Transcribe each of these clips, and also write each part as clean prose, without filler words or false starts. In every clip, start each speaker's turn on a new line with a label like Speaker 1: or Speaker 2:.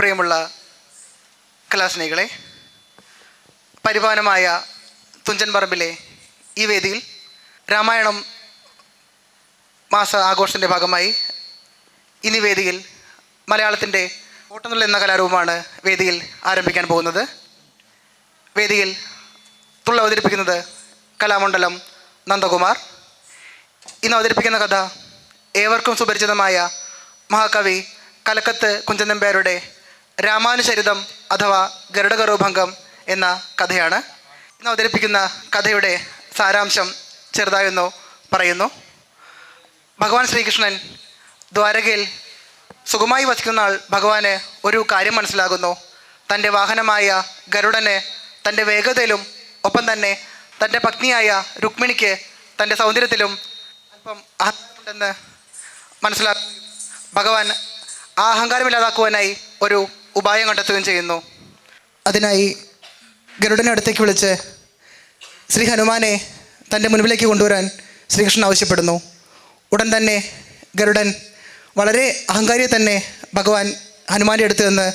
Speaker 1: പ്രിയമുള്ള കലാസ്നേഹികളെ, പരിപാവനമായ തുഞ്ചൻ പറമ്പിലെ ഈ വേദിയിൽ രാമായണം മാസ ആഘോഷത്തിൻ്റെ ഭാഗമായി ഇനി വേദിയിൽ മലയാളത്തിൻ്റെ ഓട്ടംതുള്ളൽ എന്ന കലാരൂപമാണ് വേദിയിൽ ആരംഭിക്കാൻ പോകുന്നത്. വേദിയിൽ തുള്ളൽ അവതരിപ്പിക്കുന്നത് കലാമണ്ഡലം നന്ദകുമാർ. ഇന്ന് അവതരിപ്പിക്കുന്ന കഥ ഏവർക്കും സുപരിചിതമായ മഹാകവി കലക്കത്ത് കുഞ്ചൻ നമ്പ്യാരുടെ രാമാനുചരിതം അഥവാ ഗരുഡഗർവഭംഗം എന്ന കഥയാണ്. ഇന്ന് അവതരിപ്പിക്കുന്ന കഥയുടെ സാരാംശം ചെറുതായൊന്നു പറയുന്നു. ഭഗവാൻ ശ്രീകൃഷ്ണൻ ദ്വാരകയിൽ സുഖമായി വസിക്കുന്ന ആൾ ഭഗവാന് ഒരു കാര്യം മനസ്സിലാകുന്നു. തൻ്റെ വാഹനമായ ഗരുഡന് തൻ്റെ വേഗതയിലും ഒപ്പം തന്നെ തൻ്റെ പത്നിയായ രുക്മിണിക്ക് തൻ്റെ സൗന്ദര്യത്തിലും അല്പം അഹങ്കാരമുണ്ടെന്ന് മനസ്സിലാക്കി ഭഗവാൻ ആ അഹങ്കാരമില്ലാതാക്കുവാനായി ഒരു ഉപായം കണ്ടെത്തുകയും ചെയ്യുന്നു. അതിനായി ഗരുഡനെ അടുത്തേക്ക് വിളിച്ച് ശ്രീ ഹനുമാനെ തൻ്റെ മുൻപിലേക്ക് കൊണ്ടുവരാൻ ശ്രീകൃഷ്ണൻ ആവശ്യപ്പെടുന്നു. ഉടൻ തന്നെ ഗരുഡൻ വളരെ അഹങ്കാരിയെ തന്നെ ഭഗവാൻ ഹനുമാൻ്റെ അടുത്ത് നിന്ന്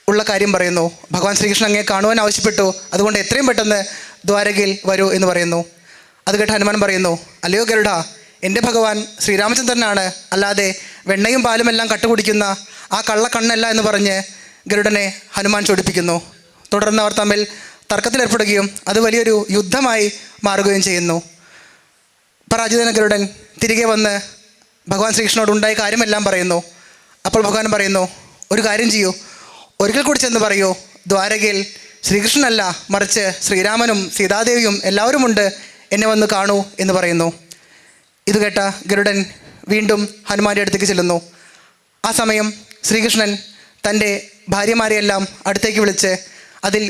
Speaker 1: ഉള്ള കാര്യം പറയുന്നു. ഭഗവാൻ ശ്രീകൃഷ്ണൻ അങ്ങേ കാണുവാൻ ആവശ്യപ്പെട്ടു, അതുകൊണ്ട് എത്രയും പെട്ടെന്ന് ദ്വാരകയിൽ വരൂ എന്ന് പറയുന്നു. അത് കേട്ട് ഹനുമാൻ പറയുന്നു, അല്ലയോ ഗരുഡ, എൻ്റെ ഭഗവാൻ ശ്രീരാമചന്ദ്രനാണ്, അല്ലാതെ വെണ്ണയും പാലും എല്ലാം കട്ടുകുടിക്കുന്ന ആ കള്ളക്കണ്ണല്ല എന്ന് പറഞ്ഞ് ഗരുഡനെ ഹനുമാൻ ചൊടിപ്പിക്കുന്നു. തുടർന്ന് അവർ തമ്മിൽ തർക്കത്തിലേർപ്പെടുകയും അത് വലിയൊരു യുദ്ധമായി മാറുകയും ചെയ്യുന്നു. പരാജിതന ഗരുഡൻ തിരികെ വന്ന് ഭഗവാൻ ശ്രീകൃഷ്ണനോട് ഉണ്ടായ കാര്യമെല്ലാം പറയുന്നു. അപ്പോൾ ഭഗവാൻ പറയുന്നു, ഒരു കാര്യം ചെയ്യൂ, ഒരിക്കൽ കൂടി ചെന്ന് പറയൂ, ദ്വാരകയിൽ ശ്രീകൃഷ്ണനല്ല മറിച്ച് ശ്രീരാമനും സീതാദേവിയും എല്ലാവരുമുണ്ട്, എന്നെ വന്ന് കാണൂ എന്ന് പറയുന്നു. ഇത് കേട്ട ഗരുഡൻ വീണ്ടും ഹനുമാൻ്റെ അടുത്തേക്ക് ചെല്ലുന്നു. ആ സമയം ശ്രീകൃഷ്ണൻ തൻ്റെ ഭാര്യമാരെയെല്ലാം അടുത്തേക്ക് വിളിച്ച് അതിൽ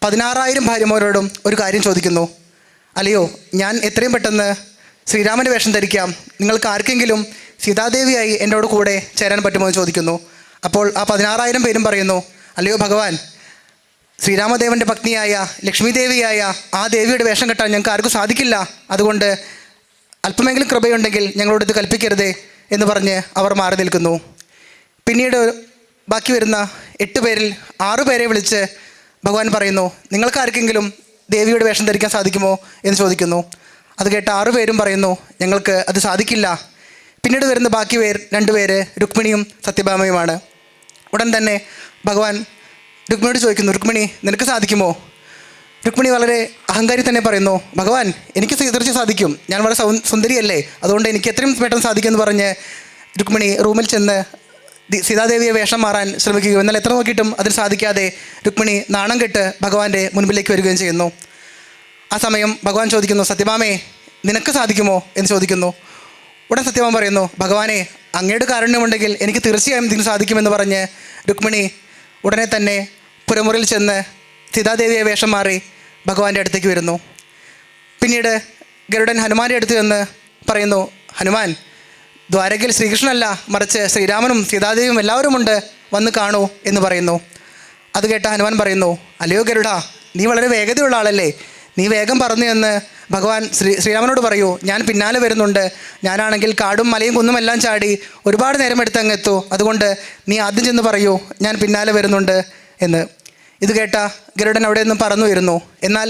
Speaker 1: 16,000 ഭാര്യമാരോടും ഒരു കാര്യം ചോദിക്കുന്നു. അല്ലയോ, ഞാൻ എത്രയും പെട്ടെന്ന് ശ്രീരാമൻ്റെ വേഷം ധരിക്കാം, നിങ്ങൾക്ക് ആർക്കെങ്കിലും സീതാദേവിയായി എന്നോട് കൂടെ ചേരാൻ പറ്റുമോ എന്ന് ചോദിക്കുന്നു. അപ്പോൾ ആ 16,000 പേരും പറയുന്നു, അല്ലയോ ഭഗവാൻ, ശ്രീരാമദേവൻ്റെ പത്നിയായ ലക്ഷ്മി ദേവിയായ ആ ദേവിയുടെ വേഷം കെട്ടാൻ ഞങ്ങൾക്ക് ആർക്കും സാധിക്കില്ല, അതുകൊണ്ട് അല്പമെങ്കിലും കൃപയുണ്ടെങ്കിൽ ഞങ്ങളോട് ഇത് കൽപ്പിക്കരുതേ എന്ന് പറഞ്ഞ് അവർ മാറി നിൽക്കുന്നു. പിന്നീട് ബാക്കി വരുന്ന 8 പേരിൽ 6 പേരെ വിളിച്ച് ഭഗവാൻ പറയുന്നു, നിങ്ങൾക്ക് ആർക്കെങ്കിലും ദേവിയുടെ വേഷം ധരിക്കാൻ സാധിക്കുമോ എന്ന് ചോദിക്കുന്നു. അത് കേട്ട 6 പേരും പറയുന്നു, ഞങ്ങൾക്ക് അത് സാധിക്കില്ല. പിന്നീട് വരുന്ന ബാക്കി 2 പേര് രുക്മിണിയും സത്യഭാമയുമാണ്. ഉടൻ തന്നെ ഭഗവാൻ രുക്മിണിയോട് ചോദിക്കുന്നു, രുക്മിണി, നിനക്ക് സാധിക്കുമോ? രുക്മിണി വളരെ അഹങ്കാരി തന്നെ പറയുന്നു, ഭഗവാൻ, എനിക്ക് തീർച്ചയായും സാധിക്കും, ഞാൻ വളരെ സുന്ദരിയല്ലേ, അതുകൊണ്ട് എനിക്ക് എത്രയും പെട്ടെന്ന് സാധിക്കുമെന്ന് പറഞ്ഞ് രുക്മിണി റൂമിൽ ചെന്ന് സീതാദേവിയെ വേഷം മാറാൻ ശ്രമിക്കുകയും എന്നാൽ എത്ര നോക്കിയിട്ടും അതിന് സാധിക്കാതെ രുക്മിണി നാണം കെട്ട് ഭഗവാന്റെ മുൻപിലേക്ക് വരികയും ചെയ്യുന്നു. ആ സമയം ഭഗവാൻ ചോദിക്കുന്നു, സത്യഭാമേ, നിനക്ക് സാധിക്കുമോ എന്ന് ചോദിക്കുന്നു. ഉടൻ സത്യഭാമ പറയുന്നു, ഭഗവാനെ, അങ്ങയുടെ കാരുണ്യമുണ്ടെങ്കിൽ എനിക്ക് തീർച്ചയായും ഇതിന് സാധിക്കുമെന്ന് പറഞ്ഞ് രുക്മിണി ഉടനെ തന്നെ പുരമുറിയിൽ ചെന്ന് സീതാദേവിയെ വേഷം മാറി ഭഗവാന്റെ അടുത്തേക്ക് വരുന്നു. പിന്നീട് ഗരുഡൻ ഹനുമാൻ്റെ അടുത്ത് ചെന്ന് പറയുന്നു, ഹനുമാൻ, ദ്വാരകയിൽ ശ്രീകൃഷ്ണനല്ല മറിച്ച് ശ്രീരാമനും സീതാദേവിയും എല്ലാവരുമുണ്ട്, വന്ന് കാണൂ എന്ന് പറയുന്നു. അത് കേട്ട ഹനുമാൻ പറയുന്നു, അല്ലയോ ഗരുഡ, നീ വളരെ വേഗതയുള്ള ആളല്ലേ, നീ വേഗം പറഞ്ഞു എന്ന് ഭഗവാൻ ശ്രീരാമനോട് പറയൂ, ഞാൻ പിന്നാലെ വരുന്നുണ്ട്, ഞാനാണെങ്കിൽ കാടും മലയും കുന്നും എല്ലാം ചാടി ഒരുപാട് നേരം എടുത്ത് അങ്ങ് എത്തൂ, അതുകൊണ്ട് നീ ആദ്യം ചെന്ന് പറയൂ, ഞാൻ പിന്നാലെ വരുന്നുണ്ട് എന്ന്. ഇത് കേട്ട ഗരുഡൻ അവിടെ നിന്നും പറന്നു വരുന്നു. എന്നാൽ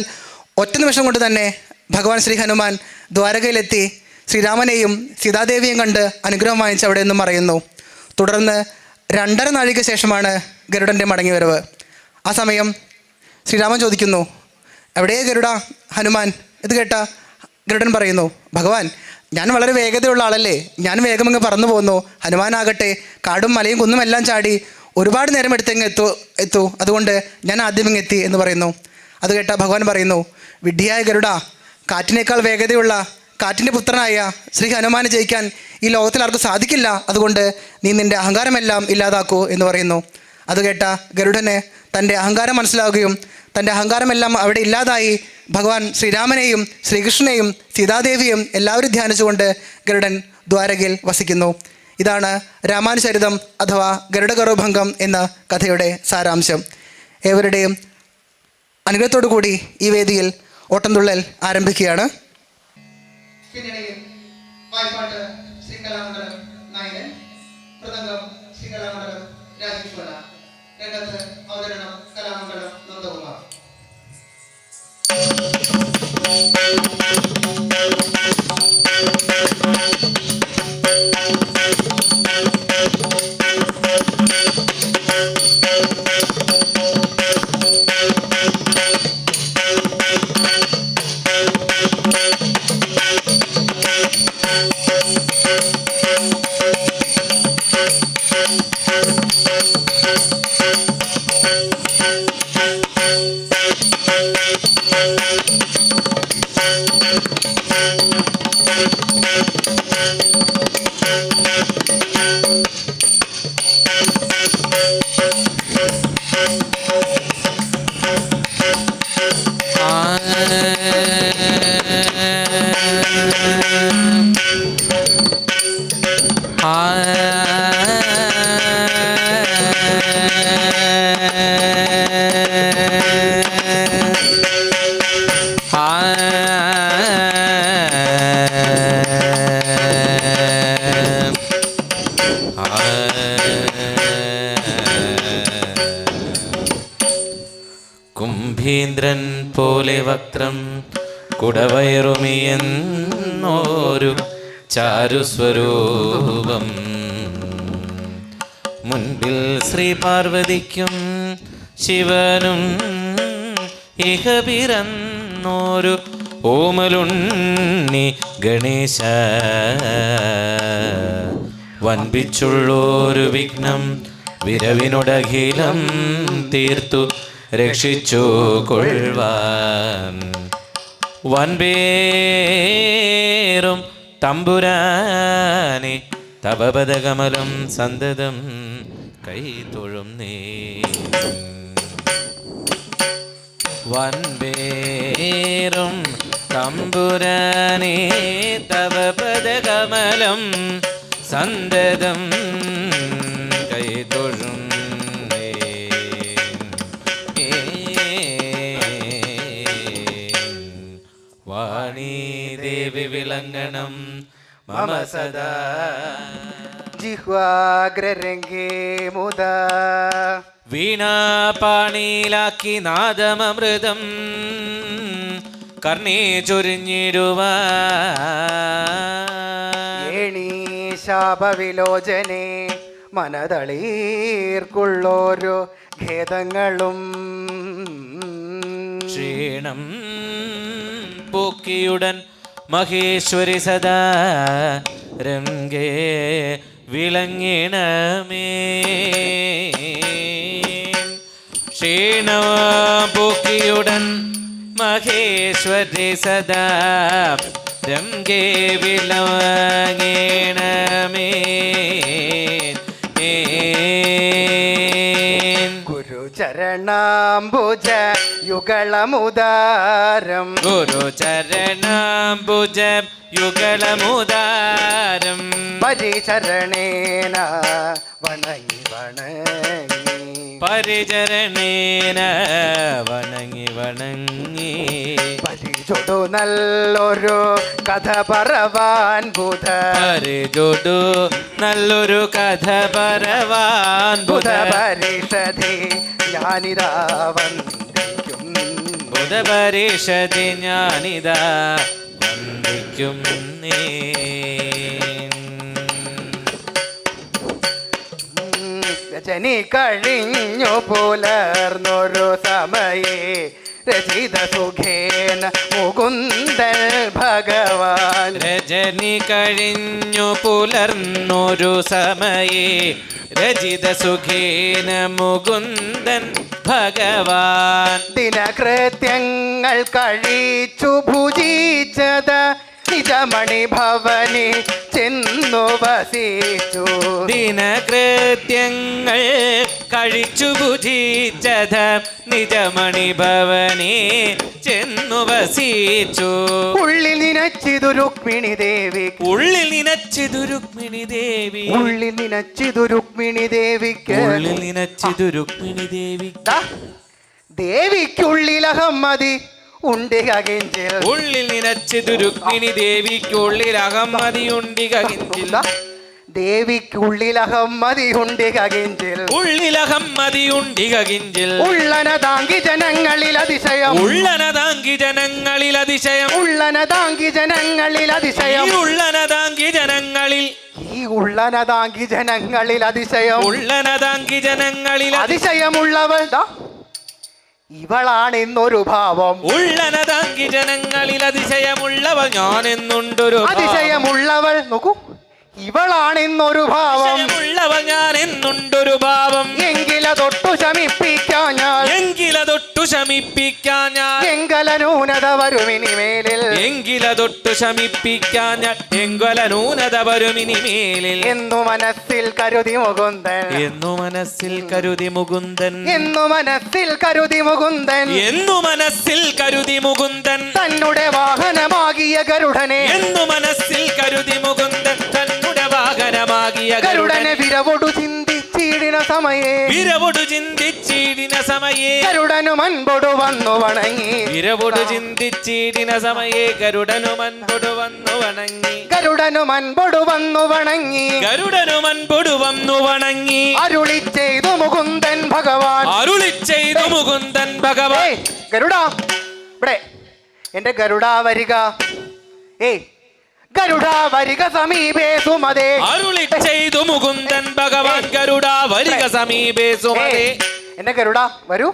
Speaker 1: ഒറ്റ നിമിഷം കൊണ്ട് തന്നെ ഭഗവാൻ ശ്രീ ഹനുമാൻ ദ്വാരകയിലെത്തി ശ്രീരാമനെയും സീതാദേവിയെയും കണ്ട് അനുഗ്രഹം വാങ്ങിച്ച് അവിടെ നിന്നും മറയുന്നു. തുടർന്ന് 2.5 നാഴിക ശേഷമാണ് ഗരുഡൻ്റെ മടങ്ങിവരവ്. ആ സമയം ശ്രീരാമൻ ചോദിക്കുന്നു, എവിടെയേ ഗരുഡ? ഹനുമാൻ ഇത് കേട്ട ഗരുഡൻ പറയുന്നു, ഭഗവാൻ, ഞാൻ വളരെ വേഗതയുള്ള ആളല്ലേ, ഞാൻ വേഗമങ്ങ് പറന്നു പോന്നു, ഹനുമാനാകട്ടെ കാടും മലയും കുന്നും എല്ലാം ചാടി ഒരുപാട് നേരം എടുത്തെങ്ങ് എത്തൂ, അതുകൊണ്ട് ഞാൻ ആദ്യം ഇങ്ങെത്തി എന്ന് പറയുന്നു. അത് കേട്ട ഭഗവാൻ പറയുന്നു, വിഡ്ഢിയായ ഗരുഡ, കാറ്റിനേക്കാൾ വേഗതയുള്ള കാറ്റിൻ്റെ പുത്രനായ ശ്രീ ഹനുമാനെ ജയിക്കാൻ ഈ ലോകത്തിൽ ആർക്കും സാധിക്കില്ല, അതുകൊണ്ട് നീ നിൻ്റെ അഹങ്കാരമെല്ലാം ഇല്ലാതാക്കൂ എന്ന് പറയുന്നു. അത് കേട്ട ഗരുഡന് തൻ്റെ അഹങ്കാരം മനസ്സിലാവുകയും തൻ്റെ അഹങ്കാരമെല്ലാം അവിടെ ഇല്ലാതായി ഭഗവാൻ ശ്രീരാമനെയും ശ്രീകൃഷ്ണനെയും സീതാദേവിയും എല്ലാവരും ധ്യാനിച്ചുകൊണ്ട് ഗരുഡൻ ദ്വാരകയിൽ വസിക്കുന്നു. ഇതാണ് രാമാനുചരിതം അഥവാ ഗരുഡഗർവഭംഗം എന്ന കഥയുടെ സാരാംശം. ഏവരുടെയും അനുഗ്രഹത്തോടു കൂടി ഈ വേദിയിൽ ഓട്ടംതുള്ളൽ ആരംഭിക്കുകയാണ്. പിന്നണിയിൽ വായ്പാട്ട് ശ്രീ കലാമണ്ഡലം നായകൻ, മൃദംഗം ശ്രീ കലാമണ്ഡലം രാജേഷ്. രംഗത്ത് അവതരണം കലാമണ്ഡലം നന്ദകുമാർ.
Speaker 2: കുംഭീന്ദ്രൻ പോലെ വക്രം കുടവയറുമിയെന്നോരു ചാരുസ്വരൂപം മുൻപിൽ ശ്രീ പാർവതിക്കും ശിവനും ഇഹ പിറന്നോരു ഓമലുണ്ണി ഗണേശ വൻപിച്ചുള്ളൊരു വിഘ്നം വിരവിനോടഖിലം തീർത്തു രക്ഷിച്ചു കൊള്ളുവാൻ വൻപേറും തമ്പുരാനെ തപപദകമലം സന്തതം കൈതൊഴും നീ വൻപേറും തമ്പുരാനെ തപപദകമലം സന്തതം കൈതൊഴും വാണീ ദേവി വിളങ്ങണം മമ സദാ
Speaker 1: ജിഹ്വാഗ്രരംഗേ മുദാ
Speaker 2: വീണാപാണിയിലാക്കി നാദമൃതം കർണേ ചൊരിഞ്ഞിടുവാണീ
Speaker 1: ശാപവിലോചനെ മനതളീർക്കുള്ളോരോ ഖേദങ്ങളും
Speaker 2: ക്ഷീണം പൂക്കിയുടൻ മഹേശ്വരി സദാ രംഗേ വിളങ്ങിണമേ ക്ഷീണ പൂക്കിയുടൻ മഹേശ്വരി സദാ രംഗേ വിളങ്ങിണമേ
Speaker 1: ചരണാംബുജ യുഗളമുദാരം
Speaker 2: ഗുരു ചരണാംബുജ യുഗളമുദാരം
Speaker 1: പരിചരണേന വണങ്ങി വണങ്ങി
Speaker 2: പരിചരണേന വണങ്ങി വണങ്ങി
Speaker 1: പരിചൊടു നല്ലൊരു കഥ പറവാൻ ബുധ
Speaker 2: പരിചൊടു നല്ലൊരു കഥ പറവാൻ
Speaker 1: ബുധ പരിഷധി ഞാനിതാ വന്ദിക്കും
Speaker 2: ബുധ പരിഷധി ഞാനിതാ വന്ദിക്കും നീ
Speaker 1: രജനി കഴിഞ്ഞു പുലർന്നൊരു സമയേ രചിത സുഖേന മുകുന്ദൻ ഭഗവാൻ
Speaker 2: രജനി കഴിഞ്ഞു പുലർന്നൊരു സമയേ രചിത സുഖേന മുകുന്ദൻ ഭഗവാൻ
Speaker 1: ദിനകൃത്യങ്ങൾ കഴിച്ചു ഭുജിച്ചത് നിജമണി ഭവനി ചെന്നു വസിച്ചു
Speaker 2: ദിനകൃത്യങ്ങൾ കഴിച്ചു ഭുജിച്ചത് നിജമണി ഭവനി ചെന്നു വസിച്ചു
Speaker 1: ഉള്ളിൽ നിനച്ചിതു രുക്മിണി ദേവി
Speaker 2: ഉള്ളിൽ നിനച്ചിതു രുക്മിണി ദേവി
Speaker 1: ഉള്ളിൽ നിനച്ചിതു രുക്മിണി ദേവിക്ക്
Speaker 2: ഉള്ളിൽ നിനച്ചിതു രുക്മിണി ദേവി
Speaker 1: ദേവിക്കുള്ളിലഹം മതി ഉണ്ടികകിഞ്ചിൽ
Speaker 2: ഉള്ളിൽ നിനച്ചിതു രുക്മിണി ദേവിക്കുള്ളിൽ അഹമ്മതി ഉണ്ടികകിഞ്ചിൽ
Speaker 1: ദേവിക്കുള്ളിലഹമ്മതിയുണ്ടികകിഞ്ചിൽ
Speaker 2: ഉള്ളിലഹമ്മതിയുണ്ടികകിഞ്ചിൽ
Speaker 1: ഉള്ളനതാങ്കി ജനങ്ങളിൽ അതിശയം
Speaker 2: ഉള്ളനതാങ്കി ജനങ്ങളിൽ അതിശയം
Speaker 1: ഉള്ളനതാങ്കി ജനങ്ങളിൽ അതിശയം
Speaker 2: ഈ ഉള്ളനതാങ്കി ജനങ്ങളിൽ
Speaker 1: ഈ ഉള്ളനതാങ്കി ജനങ്ങളിൽ അതിശയം
Speaker 2: ഉള്ളനതാങ്കി ജനങ്ങളിൽ
Speaker 1: അതിശയമുള്ളവൾ ദാ ഇവളാണെന്നൊരു ഭാവം
Speaker 2: ഉള്ളനതാങ്കി ജനങ്ങളിൽ അതിശയമുള്ളവൾ ഞാൻ എന്നുണ്ടൊരു
Speaker 1: അതിശയമുള്ളവൾ നോക്കൂ ഇവളാണെന്നൊരു ഭാവം
Speaker 2: അതിശയമുള്ളവൾ ഞാൻ എന്നുണ്ടൊരു ഭാവം
Speaker 1: എങ്കിലതൊട്ടു ശമിപ്പിക്കാൻ ഞാൻ
Speaker 2: എങ്കിലതൊട്ടു ശമിപ്പിക്കാൻ ഞാൻ
Speaker 1: എങ്കല ന്യൂനത വരുമിനി മേലിൽ
Speaker 2: എങ്കിലതൊട്ടു ശമിപ്പിക്കാൻ ഞാൻ എങ്കല ന്യൂനത വരുമിനി മേലിൽ
Speaker 1: എന്നു മനസ്സിൽ കരുതി മുകുന്ദൻ
Speaker 2: എന്നു മനസ്സിൽ കരുതി മുകുന്ദൻ
Speaker 1: എന്നു മനസ്സിൽ കരുതി മുകുന്ദൻ
Speaker 2: എന്നു മനസ്സിൽ കരുതി മുകുന്ദൻ
Speaker 1: തന്നുടെ വാഹനമാകിയ ഗരുഡനെ
Speaker 2: എന്നു മനസ്സിൽ കരുതി മുകുന്ദൻ തന്നുടെ വാഹനമാകിയ
Speaker 1: ഗരുഡനെ വിരവൊടു ചിന്തിച്ചിടിന സമയേ
Speaker 2: വിരവൊടു ചിന്തിച്ചിടിന സമയേ
Speaker 1: ഗരുഡനു മൻപൊടു വന്നു വണങ്ങി
Speaker 2: വിരവൊടു ചിന്തിച്ചിടിന സമയേ ഗരുഡനു മൻപൊടു വന്നു വണങ്ങി
Speaker 1: ഗരുഡനു മൻപൊടു വന്നു വണങ്ങി
Speaker 2: ഗരുഡനു മൻപൊടു വന്നു വണങ്ങി
Speaker 1: അരുളി ചെയ്തു മുകുന്ദൻ ഭഗവാൻ
Speaker 2: അരുളി ചെയ്തു മുകുന്ദൻ ഭഗവാൻ
Speaker 1: ഗരുഡ ഇവിടെ എന്റെ ഗരുഡ വരിക ഏയ് ഗരുഡ വരിക സമീപേ സുമതേ
Speaker 2: അരുളി ചെയ്തു മുകുന്ദൻ ഭഗവാൻ ഗരുഡ വരിക സമീപേ സുമതേ
Speaker 1: എന്റെ ഗരുഡ വരൂ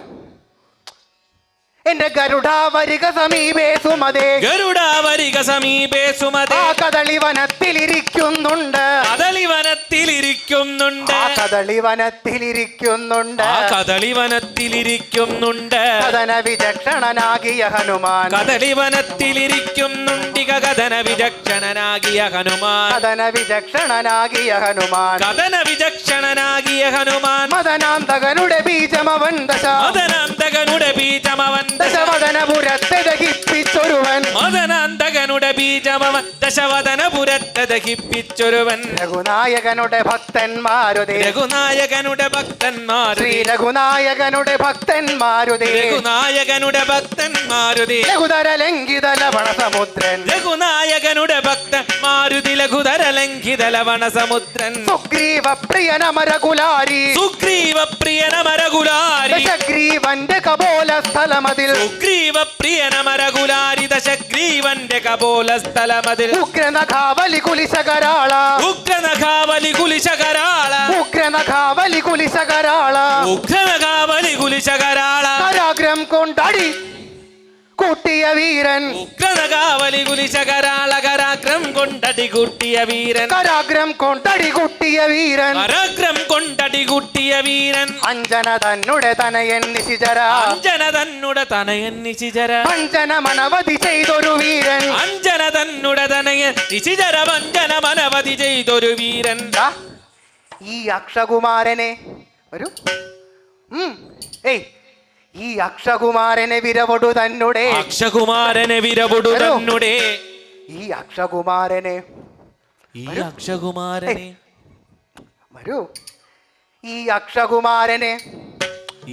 Speaker 1: എന്റെ ഗരുഡ വരിക സമീപേ സുമതേ
Speaker 2: ഗരുഡ വരിക സമീപേ സുമതേ
Speaker 1: ആ കദളി വനത്തിലിരിക്കുന്നുണ്ട്
Speaker 2: കദളി വനത്തിലിരിക്കുന്നുണ്ട്
Speaker 1: ആ കദളി വനത്തിലിരിക്കുന്നുണ്ട്
Speaker 2: ആ കദളി വനത്തിലിരിക്കുന്നുണ്ട്
Speaker 1: കഥന വിചക്ഷണനാകിയ ഹനുമാൻ
Speaker 2: കദളി വനത്തിലിരിക്കുന്നുണ്ടിക കഥന വിചക്ഷണനാകിയ ഹനുമാൻ
Speaker 1: കഥന വിചക്ഷണനാകിയ ഹനുമാൻ
Speaker 2: കഥന വിചക്ഷണനാകിയ ഹനുമാൻ
Speaker 1: മദനാന്തകനുടെ ബീജമവൻ ദശ
Speaker 2: മദനാന്തകനുടെ ബീജമവൻ
Speaker 1: ദശവദനപുരത്തെ ദഹിപ്പിച്ചൊരുവൻ
Speaker 2: മദനാന്തകനുടെ ബീജമവൻ ദശവദനപുരത്തെ ദഹിപ്പിച്ചൊരുവൻ
Speaker 1: രഘുനായകനുടെ ഭക്തന്മാരുതേ
Speaker 2: രഘുനായകനുടെ ഭക്തന്മാരുതേ
Speaker 1: ശ്രീ രഘുനായകനുടെ ഭക്തന്മാരുതേ
Speaker 2: രഘുനായകനുടെ ഭക്തന്മാരുതേ
Speaker 1: ലഘുതര ലംഘിത ലവണ സമുദ്രൻ
Speaker 2: രഘുനായകനുടെ ഭക്തന്മാരുതി ലഘുതര ലംഘിത ലവണ സമുദ്രൻ
Speaker 1: സുഗ്രീവ പ്രിയനമരകുലാരി
Speaker 2: സുഗ്രീവ പ്രിയനമരകുലാരി
Speaker 1: ദശഗ്രീവന്റെ കപോല സ്ഥലമതിൽ
Speaker 2: സുഗ്രീവ പ്രിയനമരകുലാരി ദശഗ്രീവന്റെ കപോല സ്ഥലമതിൽ
Speaker 1: ഉഗ്രനഖാവലി കുലിശകരാള
Speaker 2: ഉഗ്രനഖാവലി കുലിശകരാള
Speaker 1: ഉഗ്രനഖാവലി കുലിശകരാള
Speaker 2: ഉഗ്രനഖാവലി കുലിശകരാള
Speaker 1: കരാഗ്രം കൊണ്ടടി കൂട്ടിയ വീരൻ
Speaker 2: ഉഗ്രനഖാവലി കുലിശകരാള കരാഗ്രം കൊണ്ടടി കൂട്ടിയ വീരൻ
Speaker 1: കരാഗ്രം കൊണ്ടടി കൂട്ടിയ വീരൻ
Speaker 2: കരാഗ്രം കൊണ്ടടി കൂട്ടിയ വീരൻ
Speaker 1: അഞ്ജന തന്നുടെ തനയൻ നിശിചര
Speaker 2: അഞ്ജന തന്നുടെ തനയൻ നിശിചര
Speaker 1: അഞ്ജന മനവധി ചെയ്തൊരു വീരൻ
Speaker 2: അഞ്ജന തന്നുടെ തനയൻ നിശിചര വഞ്ചന മനവധി ചെയ്തൊരു വീരൻ
Speaker 1: ദാ, ഈ അക്ഷകുമാരനെ ഒരു ഏയ് ഈ അക്ഷകുമാരനെ വിരവൊടു തന്നുടെ
Speaker 2: അക്ഷകുമാരനെ വിരവൊടു തന്നുടെ
Speaker 1: ഈ അക്ഷകുമാരനെ
Speaker 2: ഈ അക്ഷകുമാരനെ
Speaker 1: വരൂ ഈ അക്ഷകുമാരനെ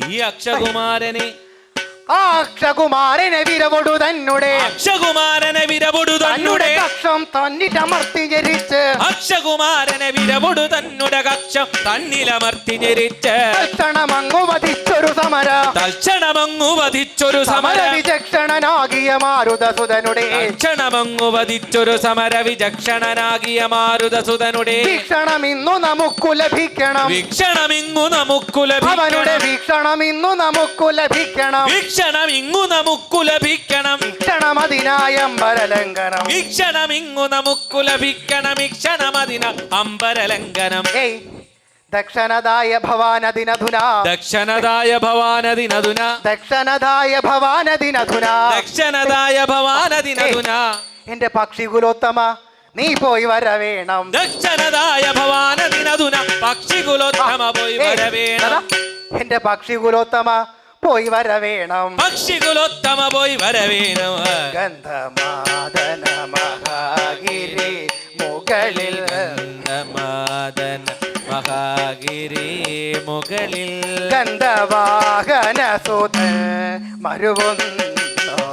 Speaker 2: ഈ അക്ഷകുമാരനെ
Speaker 1: ആ അക്ഷകുമാരനെ വിരവൊടു തന്നുടെ
Speaker 2: അക്ഷകുമാരനെ വിരവൊടു
Speaker 1: തന്നുടെ
Speaker 2: തന്നുടെ
Speaker 1: കക്ഷം തന്നിട്ടമർത്തി ജരിച്ച്
Speaker 2: അക്ഷകുമാരനെ വിരവൊടു തന്നുടെ കക്ഷം തന്നിലമർത്തി ഞെരിച്ച്
Speaker 1: തൽക്ഷണമങ്ങു വധിച്ചൊരു സമര
Speaker 2: തൽക്ഷണമങ്ങു വധിച്ചൊരു
Speaker 1: സമര
Speaker 2: സമര
Speaker 1: വിചക്ഷണനാകിയ മാരുതസുതനുടെ
Speaker 2: തൽക്ഷണമങ്ങു വധിച്ചൊരു സമര വിചക്ഷണനാകിയ മാരുതസുതനുടെ
Speaker 1: വീക്ഷണം ഇന്നു നമുക്കു ലഭിക്കണം
Speaker 2: വീക്ഷണമിങ്ങു നമുക്കു
Speaker 1: അവനുടെ
Speaker 2: ലഭിക്കണം
Speaker 1: വീക്ഷണം ഇന്നു നമുക്കു ലഭിക്കണം
Speaker 2: വീക്ഷണമിങ്ങു നമുക്കു ലഭിക്കണം
Speaker 1: വീക്ഷണമതിനായ അമ്പരലംഘനം
Speaker 2: വീക്ഷണമിങ്ങു നമുക്കു ലഭിക്കണം വീക്ഷണമതിന അമ്പരലംഘനം
Speaker 1: ഏയ് ദക്ഷണദായ ഭവാനദിനധുന
Speaker 2: ദക്ഷണദായ ഭവാനദിനധുന
Speaker 1: ദക്ഷണദായ ഭവാനദിനധുന
Speaker 2: ദക്ഷണദായ ഭവാനദിനധുന
Speaker 1: എന്റെ പക്ഷികുലോത്തമ നീ പോയി വരവേണം
Speaker 2: ദക്ഷണദായ ഭവാനദിനധുന പക്ഷികുലോത്തമ പോയി വരവേണം
Speaker 1: എന്റെ പക്ഷികുലോത്തമ പോയി വരവേണം
Speaker 2: പക്ഷികുലോത്തമ പോയി വരവേണം
Speaker 1: ഗന്ധമാദന മഹാഗിരി മുകളിൽ
Speaker 2: ഗന്ധമാദന മഹാഗിരി മുകളിൽ
Speaker 1: ഗന്ധവാഹന സുത മരുവുന്നു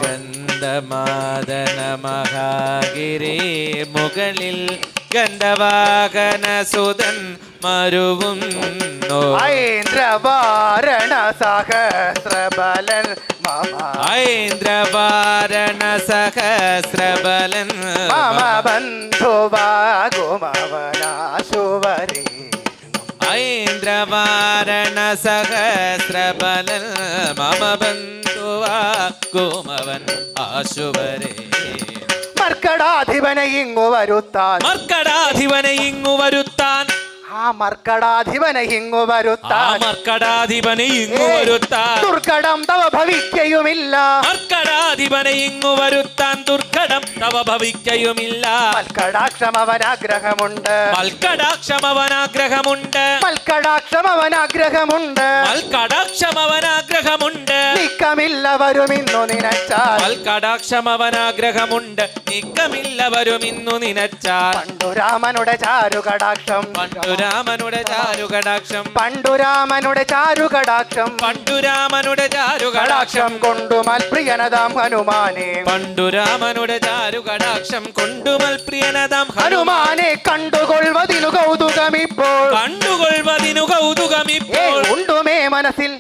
Speaker 2: ഗന്ധമാദന മഹാഗിരി മുകളിൽ ഗന്ധവാഹന സുതൻ മരുവുന്നു
Speaker 1: ഐന്ദ്രവാരണ സഹസ്രബലൻ മമ
Speaker 2: ഐന്ദ്രവാരണ സഹസ്രബലൻ
Speaker 1: മമ ബന്ധുവാകുമവനാശുവരേ
Speaker 2: ഐന്ദ്രവാരണ സഹസ്രബലൻ മമ ബന്ധുവാകുമവൻ ആശുവരേ
Speaker 1: മർക്കടാധിപനെ ഇങ്ങു വരുത്താൻ
Speaker 2: മർക്കടാധിപനെ ഇങ്ങു വരുത്താൻ
Speaker 1: ആ മർക്കടാധിപനെ ഇങ്ങു
Speaker 2: ആ
Speaker 1: വരുത്താൻ
Speaker 2: മർക്കടാധിപനെ ഇങ്ങു വരുത്താൻ
Speaker 1: ദുർഘടം തവ ഭവിക്കയുമില്ല
Speaker 2: മർക്കടാധിപനെ ഇങ്ങു വരുത്താൻ ദുർഘടം തവ ഭവിക്കയുമില്ല
Speaker 1: മൽക്കടാക്ഷം അവനാഗ്രഹമുണ്ട്
Speaker 2: മൽക്കടാക്ഷം അവനാഗ്രഹമുണ്ട്
Speaker 1: മൽക്കടാക്ഷം അവനാഗ്രഹമുണ്ട്
Speaker 2: മൽക്കടാക്ഷം അവനാഗ്രഹമുണ്ട്
Speaker 1: നീക്കമില്ല വരുമിന്നു നിനച്ചാൽ
Speaker 2: മൽക്കടാക്ഷം അവനാഗ്രഹമുണ്ട് നീക്കമില്ല വരുമിന്നു നിനച്ചാൽ
Speaker 1: പണ്ടുരാമനുടെ ചാരുകടാക്ഷം
Speaker 2: പണ്ടുരാമനുടെ ചാരുകടാക്ഷം
Speaker 1: പണ്ടുരാമനുടെ ചാരുകടാക്ഷം
Speaker 2: പണ്ടുരാമനുടെ ചാരുകടാക്ഷം
Speaker 1: കടാക്ഷം കൊണ്ടു മൽപ്രിയനതാം ഹനുമാനെ
Speaker 2: പണ്ടുരാമനുടെ ചാരുകടാക്ഷം കൊണ്ടുമൽ പ്രിയനതാം
Speaker 1: ഹനുമാനെ കണ്ടുകൊള്ളുവതിനു കൗതുകമിപ്പോൾ
Speaker 2: കണ്ടുകൊള്ളുവതിനു കൗതുകമിപ്പോൾ
Speaker 1: ഉണ്ടുമേ മനസ്സിൽ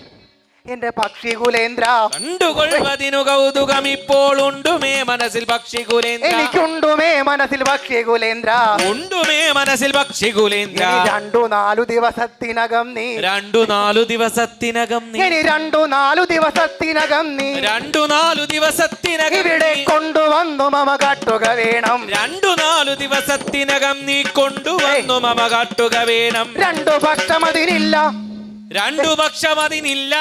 Speaker 1: എന്റെ പക്ഷികുലേന്ദ്ര
Speaker 2: കണ്ടുകൊള്ളുവതിനു കൗതുകമിപ്പോൾ ഉണ്ടുമേ മനസ്സിൽ പക്ഷികുലേന്ദ്ര
Speaker 1: എനിക്കുണ്ടുമേ മനസ്സിൽ പക്ഷികുലേന്ദ്ര
Speaker 2: ഉണ്ടുമേ മനസ്സിൽ പക്ഷികുലേന്ദ്ര
Speaker 1: 2-4 ദിവസത്തിനകം നീ
Speaker 2: 2-4 ദിവസത്തിനകം നീ
Speaker 1: ഇനി 2-4 ദിവസത്തിനകം നീ
Speaker 2: 2-4 ദിവസത്തിനകം
Speaker 1: ഇവിടെ കൊണ്ടുവന്നു മമ കാട്ടുക വേണം
Speaker 2: 2-4 ദിവസത്തിനകം നീ കൊണ്ടുവന്നു മമ കാട്ടുക വേണം
Speaker 1: 2 പക്ഷം അതിനില്ല
Speaker 2: 2 പക്ഷം അതിനില്ല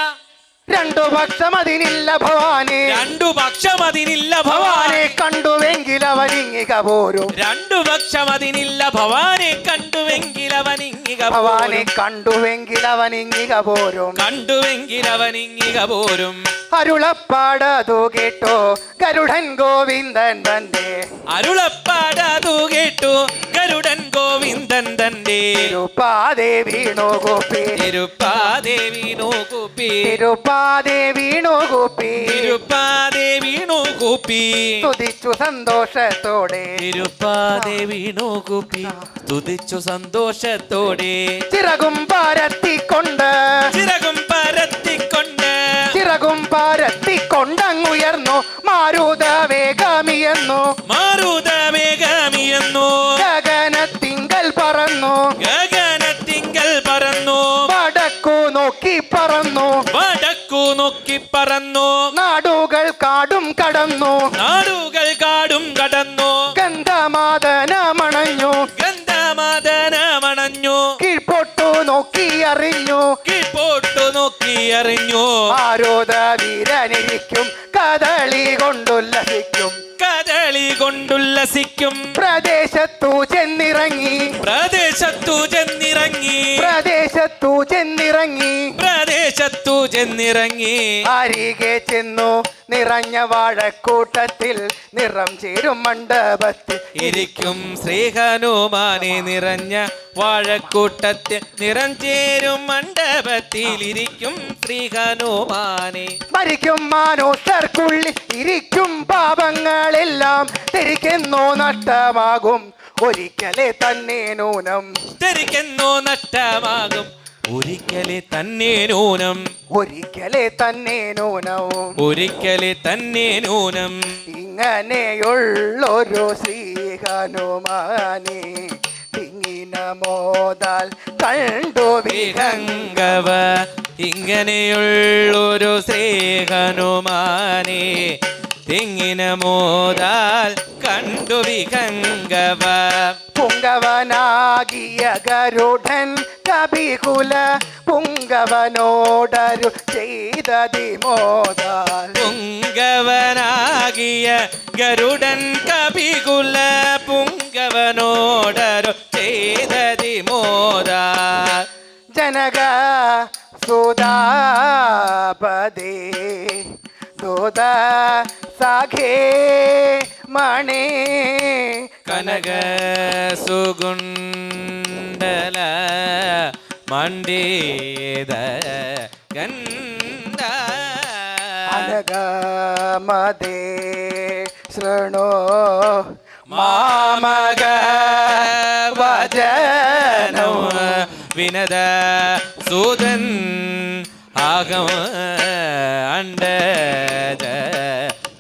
Speaker 1: 2 പക്ഷം അതിനില്ല ഭവാനെ
Speaker 2: 2 പക്ഷം അതിനില്ല
Speaker 1: ഭവാനെ
Speaker 2: ഭവാനെ
Speaker 1: കണ്ടുവെങ്കിൽ അവനിങ്ങിക പോരും
Speaker 2: 2 പക്ഷം അതിനില്ല ഭവാനെ കണ്ടുവെങ്കിൽ അവനിങ്ങിക
Speaker 1: ഭവാനെ
Speaker 2: പോരും
Speaker 1: കണ്ടുവെങ്കിൽ അവനിങ്ങിക പോരും
Speaker 2: കണ്ടുവെങ്കിൽ അവനിങ്ങിക പോരും
Speaker 1: അരുളപ്പാടതു കേട്ടോ ഗരുഡൻ ഗോവിന്ദൻ തന്റെ
Speaker 2: അരുളപ്പാടതു കേട്ടു ഗരുഡൻ ഗോവിന്ദൻ തന്റെ
Speaker 1: തിരുപ്പാതെ വീണു ഗോപി
Speaker 2: തിരുപ്പാതെ വീണു കൂപ്പി
Speaker 1: തിരുപ്പാതെ വീണു ഗോപി
Speaker 2: തിരുപ്പാതെ വീണു കൂപ്പി
Speaker 1: സ്തുതിച്ചു സന്തോഷത്തോടെ
Speaker 2: തിരുപ്പാതെ വീണു കൂപ്പി സ്തുതിച്ചു സന്തോഷത്തോടെ
Speaker 1: ചിറകും പാരത്തിക്കൊണ്ട്
Speaker 2: ചിറകും പരത്തിക്കൊണ്ട്
Speaker 1: ചിറകും പാരത്തിക്കൊണ്ടങ്ങുയർന്നു മാരുത വേഗമിയെന്നു
Speaker 2: മാരുത വേഗമിയെന്നു
Speaker 1: ഗഗനത്തിങ്കൽ പറന്നു
Speaker 2: ഗഗനത്തിങ്കൽ പറന്നു
Speaker 1: വടക്കു നോക്കി പറന്നു
Speaker 2: വടക്കു നോക്കി പറന്നു
Speaker 1: നാടുകൾ കാടും കടന്നു
Speaker 2: നാടുകൾ കാടും കടന്നു
Speaker 1: ഗന്ധമാദനമണഞ്ഞു
Speaker 2: ഗന്ധമാദനമണഞ്ഞു
Speaker 1: കീഴ്പോട്ടു നോക്കി അറിഞ്ഞു
Speaker 2: കീഴ്പോട്ടു നോക്കി അറിഞ്ഞു
Speaker 1: ആരോധ വീരനിരിക്കും കദളി കൊണ്ടുല്ലസിക്കും
Speaker 2: കദളി കൊണ്ടുല്ലസിക്കും
Speaker 1: പ്രദേശത്തു ചെന്നിറങ്ങി
Speaker 2: പ്രദേശത്തു ചെന്നിറങ്ങി
Speaker 1: പ്രദേശത്തു ചെന്നിറങ്ങി
Speaker 2: പ്രദേശത്തു ചെന്നിറങ്ങി
Speaker 1: അരികെ ചെന്നു നിറഞ്ഞ വാഴക്കൂട്ടത്തിൽ നിറം ചേരും മണ്ഡപത്തിൽ
Speaker 2: ഇരിക്കും ശ്രീ ഹനുമാനെ നിറഞ്ഞ വാഴക്കൂട്ടത്തിൽ നിറം ചേരും മണ്ഡപത്തിൽ ഇരിക്കും ശ്രീ ഹനുമാനെ
Speaker 1: മരിക്കും മാനോത്തർക്കുള്ളിൽ ഇരിക്കും പാപങ്ങളെല്ലാം തിരിക്കുന്നു നഷ്ടമാകും ഒരിക്കലേ തന്നെ നൂനം
Speaker 2: ധരിക്കുന്നു നഷ്ടമാകും ഒരിക്കലെ തന്നെ നൂനം
Speaker 1: ഒരിക്കലേ തന്നെ നൂനവും
Speaker 2: ഒരിക്കലെ തന്നെ നൂനം
Speaker 1: ഇങ്ങനെയുള്ളൊരു ശ്രീ ഹനുമാനെ തിങ്ങിന മോദാൽ കണ്ടു
Speaker 2: വിഹംഗവ ഇങ്ങനെയുള്ളൊരു ശ്രീ ഹനുമാനെ തെങ്ങിന മോദാൽ കണ്ടു വിഹംഗവ
Speaker 1: പുങ്കവനാകിയ ഗരുഡൻ കപികുല പുങ്കവനോടരു ചെയ്തതി മോദാൽ
Speaker 2: പുങ്കവനാകിയ ഗരുഡൻ കപികുല പുങ്കവനോടരു ചെയ്തതി മോദാ
Speaker 1: ജനക സുതാപദേ ദോദ സാഖേ മണി
Speaker 2: കനക സുഗുണ്ടല മണ്ടേത ഗന്ധ
Speaker 1: അനഗമദേ ശൃണോ
Speaker 2: മാമക വചനോ വിനത സൂതൻ ആഗമ അണ്ടജ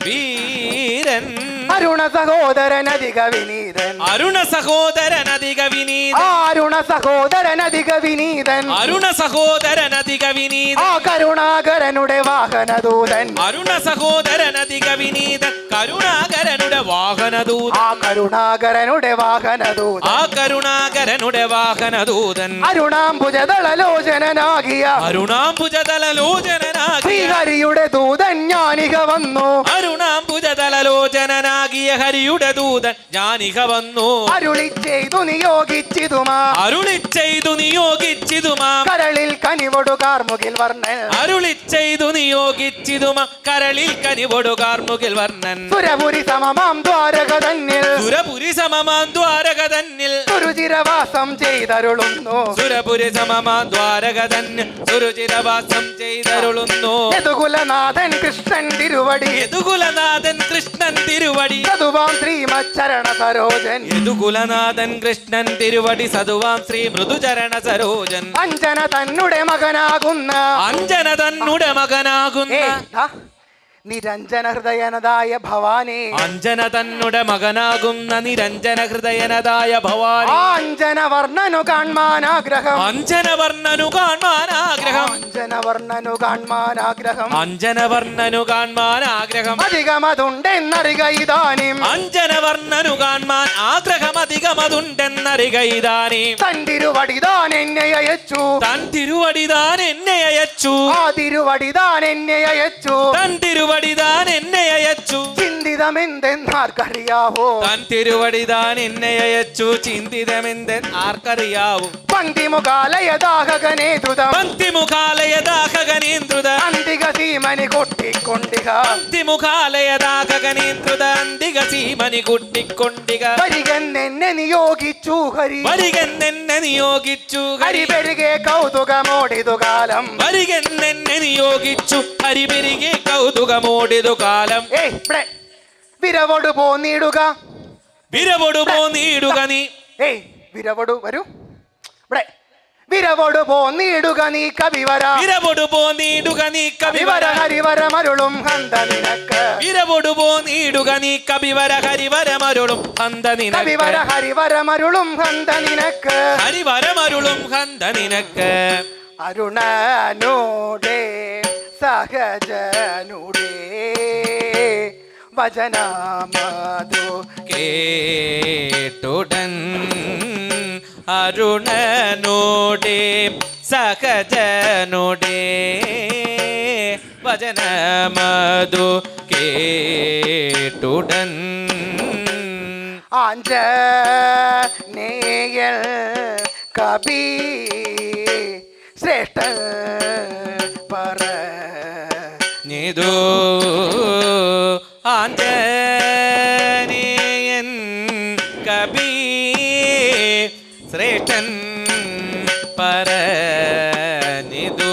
Speaker 2: വീരൻ
Speaker 1: അരുണ സഹോദരനധിക വിനീതൻ
Speaker 2: അരുണ സഹോദരനധിക വിനീതൻ
Speaker 1: അരുണ സഹോദരനധിക വിനീതൻ
Speaker 2: അരുണ സഹോദരനധിക വിനീതൻ
Speaker 1: ആ കരുണാകരനുടെ വാഹനദൂതൻ
Speaker 2: അരുണ സഹോദരനധിക വിനീതൻ കരുണാകരനുടെ വാഹനദൂതൻ
Speaker 1: ആ കരുണാകരനുടെ വാഹനദൂതൻ
Speaker 2: ആ കരുണാകരനുടെ വാഹനദൂതൻ
Speaker 1: അരുണാംബുജദളലോചനാകിയ
Speaker 2: അരുണാംബുജതലലോചനാകിയ
Speaker 1: ശ്രീഹരിയുടെ ദൂതൻ ഞാനിക വന്നു
Speaker 2: അരുണാംബുജതലലോചനാകിയ ഹരിയുടെ ദൂതൻ ഞാനിക വന്നു
Speaker 1: അരുളി ചെയ്തു നിയോഗിച്ചിതുമാ
Speaker 2: അരുളി ചെയ്തു നിയോഗിച്ചിതുമാ
Speaker 1: കരളിൽ കനിവൊടു കാർമുകിൽ വർണ്ണൻ
Speaker 2: അരുളി ചെയ്തു നിയോഗിച്ചിതുമ കരളിൽ കനിവൊടു കാർമുകിൽ വർണ്ണൻ
Speaker 1: സുരപുരി സമമാം ദ്വാരക തന്നിൽ
Speaker 2: സുരപുരി സമമാം ദ്വാരക തന്നിൽ
Speaker 1: സുരുചിരവാസം ചെയ്തരുളുന്നു
Speaker 2: സുരപുരി സമമാം ദ്വാരക തന്നിൽ സുരുചിരവാസം ചെയ്തരുളുന്നു
Speaker 1: യദുകുലനാഥൻ കൃഷ്ണൻ തിരുവടി
Speaker 2: യദുകുലനാഥൻ കൃഷ്ണൻ തിരുവടി
Speaker 1: സതുവാം ശ്രീമച്ചരണ സരോജൻ
Speaker 2: യദുകുലനാഥൻ കൃഷ്ണൻ തിരുവടി സതുവാം ശ്രീ മൃദുചരണ സരോജൻ
Speaker 1: അഞ്ജന തന്നുടെ മകനാകുന്ന
Speaker 2: അഞ്ജന തന്നുടെ മകനാകുന്ന
Speaker 1: നിരഞ്ജന ഹൃദയനതായ ഭവാനെ
Speaker 2: അഞ്ജന തന്നുടെ മകനാകുന്ന നിരഞ്ജന ഹൃദയനതായ ഭവാനി
Speaker 1: അഞ്ജന വർണ്ണനു കാൺമാനാഗ്രഹം
Speaker 2: അഞ്ജന വർണ്ണനു കാൺമാനാഗ്രഹം
Speaker 1: അഞ്ജന വർണ്ണനു കാൺമാനാഗ്രഹം
Speaker 2: അഞ്ജന വർണ്ണനു കാൺമാനാഗ്രഹം
Speaker 1: അധികമതുണ്ടെന്നറിക ഇതാനും
Speaker 2: അഞ്ജന വർണ്ണനു കാൺമാൻ ആഗ്രഹം അധികമതുണ്ടെന്നറിക ഇതാനീം
Speaker 1: തൻ തിരുവടിതാൻ എന്നെ അയച്ചു
Speaker 2: തൻ തിരുവടിതാൻ എന്നെ അയച്ചു
Speaker 1: ആ തിരുവടിതാൻ എന്നെ അയച്ചു
Speaker 2: തൻ തിരുവടിതാൻ എന്നെ അയച്ചു
Speaker 1: ചിന്തിതമെന്തെന്നാർക്കറിയാവോ
Speaker 2: തൻ തിരുവടിതാൻ എന്നെ അയച്ചു ചിന്തിതമെന്തെന്ന് ആർക്കറിയാവൂ
Speaker 1: പങ്ക്തിമുഖാലയദാഹകനേ ദ്രുതം
Speaker 2: പങ്ക്തിമുഖാലയദാഹകനേന്ദ്രുത
Speaker 1: അന്തിക സീമനി കൊട്ടിക്കൊണ്ടിക
Speaker 2: പങ്ക്തിമുഖാലയദാഹകനേന്ദ്രുത അന്തിക സീമനി കുട്ടിക്കൊണ്ടിക
Speaker 1: വരികൻ എന്നെ നിയോഗിച്ചു ഹരി
Speaker 2: വരികൻ എന്നെ നിയോഗിച്ചു
Speaker 1: ഹരി പെരുകെ കൗതുകമോടിതു കാലം
Speaker 2: വരികൻ എന്നെ നിയോഗിച്ചു ഹരി പെരുകെ കൗതുകമോടിതു കാലം
Speaker 1: ഇവിടെ വിരവോട് പോന്നിടുക
Speaker 2: വിരവൊടു പോന്നിടുക നീ
Speaker 1: വിരവോട് വരൂ ഇവിടെ വിരവോട് പോന്നിടുക നീ കവിവര
Speaker 2: വിരവൊടു പോന്നിടുക നീ
Speaker 1: കവിവര
Speaker 2: കവിവര
Speaker 1: ഹരിവരമരുളും ഹന്ത നിനക്ക്
Speaker 2: വിരവൊടു പോന്നിടുക നീ കവിവര ഹരിവരമരുളും ഹന്ത
Speaker 1: കവിവര
Speaker 2: നിനക്ക്
Speaker 1: ഹരിവരമരുളും ഹന്ത നിനക്ക്
Speaker 2: ഹരിവരമരുളും ഹന്ത നിനക്ക്
Speaker 1: അരുണനോടെ സഹജനുടെ വചനമതു
Speaker 2: കേട്ടുടൻ അരുണനോടെ സഹജനോടെ വചനമതു കേട്ടുടൻ
Speaker 1: ആഞ്ജനേയൽ കവി ശ്രേഷ്ഠ
Speaker 2: നിതു ആഞ്ജനേയൻ കവി ശ്രേഷ്ഠൻ പരനിതു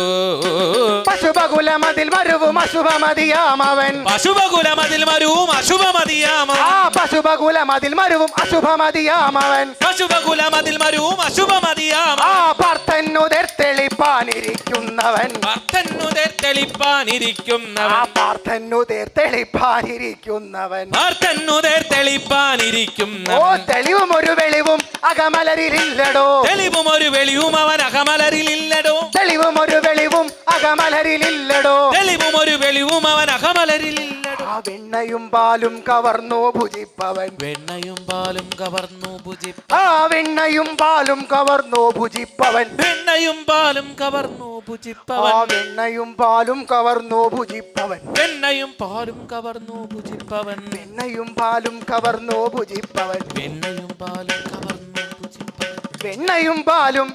Speaker 1: പശുപകുലമതിൽ മരുവും അശുഭമതിയാമവൻ
Speaker 2: പശുപകുലമതിൽ മരുവും അശുഭമതിയാമവൻ
Speaker 1: പശുപകുലമതിൽ മരുവും അശുഭമതിയാമവൻ
Speaker 2: പശുപകുലമതിൽ മരുവും അശുഭമതിയാമവൻ
Speaker 1: പാർത്ഥനുതർ തെളിപ്പാനിരിക്കുന്നവൻ
Speaker 2: പാർത്ഥനുതർ തെളിപ്പാനിരിക്കുന്നവൻ
Speaker 1: പാർത്ഥനുതർ തെളിപ്പാനിരിക്കുന്നവൻ
Speaker 2: പാർത്ഥനുതർ
Speaker 1: ഓ
Speaker 2: തെളിപ്പാനിരിക്കുന്നവൻ
Speaker 1: തെളിവും ഒരു വെളിവും അകമലരിലില്ലടോ
Speaker 2: തെളിവും ഒരു വെളിവും അവൻ അകമലരിലില്ലടോ
Speaker 1: തെളിവും ഒരു വെളിവും അകമലരിലില്ലടോ
Speaker 2: തെളിവും ഒരു വെളിവും അവൻ അകമലരിലില്ലടോ
Speaker 1: ആ വെണ്ണയും പാലും കവർന്നു ഭുജിപ്പവൻ
Speaker 2: വെണ്ണയും പാലും കവർന്നു ഭുജിപ്പ
Speaker 1: ആ വെണ്ണയും പാലും കവർന്നു ഭുജിപ്പവൻ
Speaker 2: വെണ്ണയും പാലും കവർന്നു
Speaker 1: ആ
Speaker 2: ഭുജിപ്പവൻ
Speaker 1: വെണ്ണയും പാലും കവർന്നു ഭുജിപ്പവൻ
Speaker 2: വെണ്ണയും പാലും കവർന്നു ഭുജിപ്പവൻ
Speaker 1: വെണ്ണയും പാലും കവർന്നു ഭുജിപ്പവൻ
Speaker 2: വെണ്ണയും പാലും കവർന്നു ഭുജിപ്പവൻ
Speaker 1: വെണ്ണയും പാലും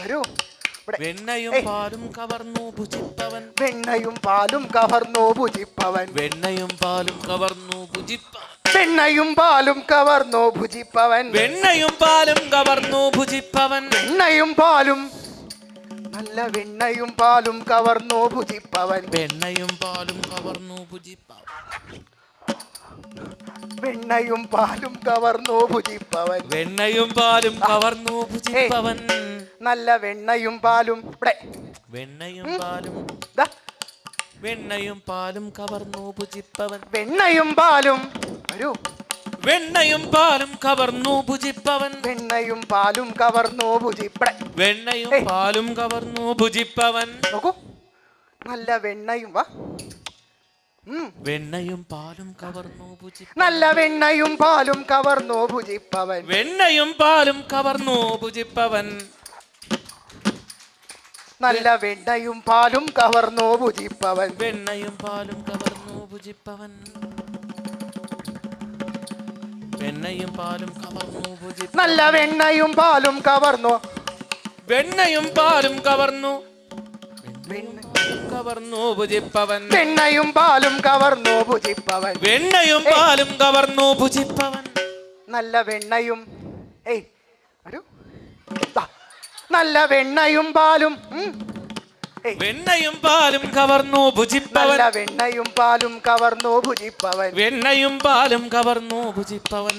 Speaker 1: വരൂ ഇവിടെ.
Speaker 2: വെണ്ണയും
Speaker 1: ഏയ്.
Speaker 2: പാലും കവർന്നു ഭുജിപ്പവൻ
Speaker 1: വെണ്ണയും പാലും കവർന്നു ഭുജിപ്പവൻ
Speaker 2: വെണ്ണയും പാലും കവർന്നു ഭുജിപ്പവൻ
Speaker 1: വെണ്ണയും പാലും കവർന്നു ഭുജിപ്പവൻ
Speaker 2: വെണ്ണയും പാലും കവർന്നു ഭുജിപ്പവൻ
Speaker 1: വെണ്ണയും പാലും നല്ല വെണ്ണയും പാലും കവർന്നു ഭുജിപ്പവൻ
Speaker 2: വെണ്ണയും പാലും കവർന്നു ഭുജിപ്പവൻ
Speaker 1: വെണ്ണയും പാലും കവർന്നു ഭുജിപ്പവൻ.
Speaker 2: വെണ്ണയും പാലും കവർന്നു ഭുജിപ്പവൻ.
Speaker 1: നല്ല വെണ്ണയും പാലും ഇവിടെ.
Speaker 2: വെണ്ണയും പാലും
Speaker 1: ദാ.
Speaker 2: വെണ്ണയും പാലും കവർന്നു ഭുജിപ്പവൻ.
Speaker 1: വെണ്ണയും പാലും വരൂ.
Speaker 2: വെണ്ണയും പാലും കവർന്നു ഭുജിപ്പവൻ.
Speaker 1: വെണ്ണയും പാലും കവർന്നു ഭുജിപ്പടെ.
Speaker 2: വെണ്ണയും പാലും കവർന്നു ഭുജിപ്പവൻ.
Speaker 1: നോക്കൂ, നല്ല വെണ്ണയും വാ.
Speaker 2: വെണ്ണയും പാലും കവർന്നു ഭുജിപ്പവൻ.
Speaker 1: നല്ല വെണ്ണയും പാലും കവർന്നു ഭുജിപ്പവൻ.
Speaker 2: വെണ്ണയും പാലും കവർന്നു ഭുജിപ്പവൻ.
Speaker 1: നല്ല വെണ്ണയും പാലും കവർന്നു ഭുജിപ്പവൻ.
Speaker 2: വെണ്ണയും പാലും കവർന്നു ഭുജിപ്പവൻ. വെണ്ണയും പാലും കവർന്നു ഭുജിപ്പവൻ.
Speaker 1: നല്ല വെണ്ണയും പാലും കവർന്നു.
Speaker 2: വെണ്ണയും പാലും കവർന്നു കവർന്നു ഭുജിപ്പവൻ.
Speaker 1: വെണ്ണയും പാലും കവർന്നു ഭുജിപ്പവൻ.
Speaker 2: വെണ്ണയും പാലും കവർന്നു ഭുജിപ്പവൻ.
Speaker 1: നല്ല വെണ്ണയും വരൂ. ദാ. നല്ല വെണ്ണയും പാലും.
Speaker 2: വെണ്ണയും പാലും കവർന്നു ഭുജിപ്പവൻ.
Speaker 1: നല്ല വെണ്ണയും പാലും കവർന്നു ഭുജിപ്പവൻ.
Speaker 2: വെണ്ണയും പാലും കവർന്നു ഭുജിപ്പവൻ.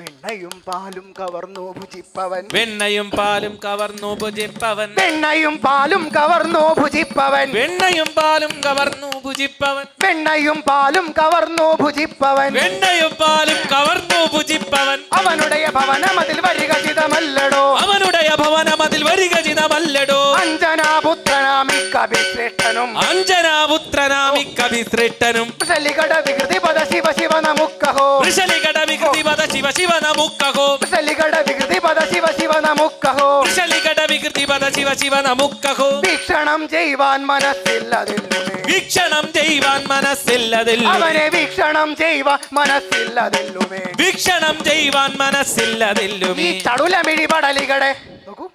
Speaker 1: വെണ്ണയും പാലും കവർന്നു ഭുജിപ്പവൻ.
Speaker 2: വെണ്ണയും പാലും കവർന്നു ഭുജിപ്പവൻ.
Speaker 1: വെണ്ണയും പാലും കവർന്നു ഭുജിപ്പവൻ.
Speaker 2: വെണ്ണയും പാലും കവർന്നു ഭുജിപ്പവൻ.
Speaker 1: വെണ്ണയും പാലും കവർന്നു ഭുജിപ്പവൻ.
Speaker 2: വെണ്ണയും പാലും കവർന്നു ഭുജിപ്പവൻ.
Speaker 1: അവനുடைய ഭവനമതിൽ വരിക ചിതമല്ലടോ.
Speaker 2: അവനുடைய ഭവനമതിൽ വരിക ചിതമല്ലടോ.
Speaker 1: അഞ്ജനാപുത്രനാമിക്കഭിശ്രേഷ്ഠനും.
Speaker 2: അഞ്ജനാപുത്രനാമിക്കഭിശ്രേഷ്ഠനും.
Speaker 1: വൃഷലികട വികൃതി പദ ശിവ ശിവ നമുക്കഹോ.
Speaker 2: വൃഷലികട വികൃതി പദ ശിവ ശിവ നമുക്കഹോ.
Speaker 1: വൃഷലികട വികൃതി പദ ശിവ ശിവ നമുക്കഹോ.
Speaker 2: വൃഷലികട വികൃതി പദ ശിവ ശിവ നമുക്കഹോ.
Speaker 1: വീക്ഷണം ചെയ്യുവാൻ മനസ്സില്ലതില്ലുമേ.
Speaker 2: വീക്ഷണം ചെയ്യുവാൻ മനസ്സില്ലതില്ലുമേ.
Speaker 1: അവനെ വീക്ഷണം ചെയ്യുവാൻ മനസ്സില്ലതില്ലുമേ.
Speaker 2: വീക്ഷണം ചെയ്യുവാൻ മനസ്സില്ലതില്ലുമേ.
Speaker 1: ഈ ചടുലമിഴി പടലികടെ നോക്കൂ.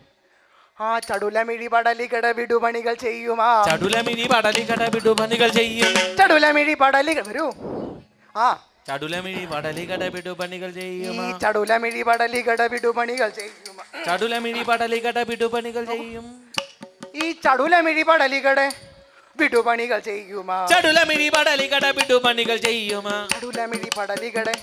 Speaker 1: ആ ചടുലമിഴി പടലികടെ വിടുപണികൾ ചെയ്യുമാ.
Speaker 2: ചടുലമിഴി പടലികട വിടുപണികൾ ചെയ്യും.
Speaker 1: ചടുലമിഴി പടലിക വരൂ. ആ
Speaker 2: ചടുലമിഴി പടലികട വിടുപണികൾ
Speaker 1: ഈ
Speaker 2: ചെയ്യും.
Speaker 1: ചടുലമിഴി പടലികട വിടുപണികൾ ചെയ്യുമാ.
Speaker 2: ചടുലമിഴി പടലികട വിടുപണികൾ ചെയ്യും.
Speaker 1: ഈ ചടുലമിഴി പടലികടെ വിടുപണികൾ ചെയ്യുമാ.
Speaker 2: ചടുലമിഴി പടലികട വിടുപണികൾ ചെയ്യുമാ.
Speaker 1: ചടുലമിഴി പടലികടെ.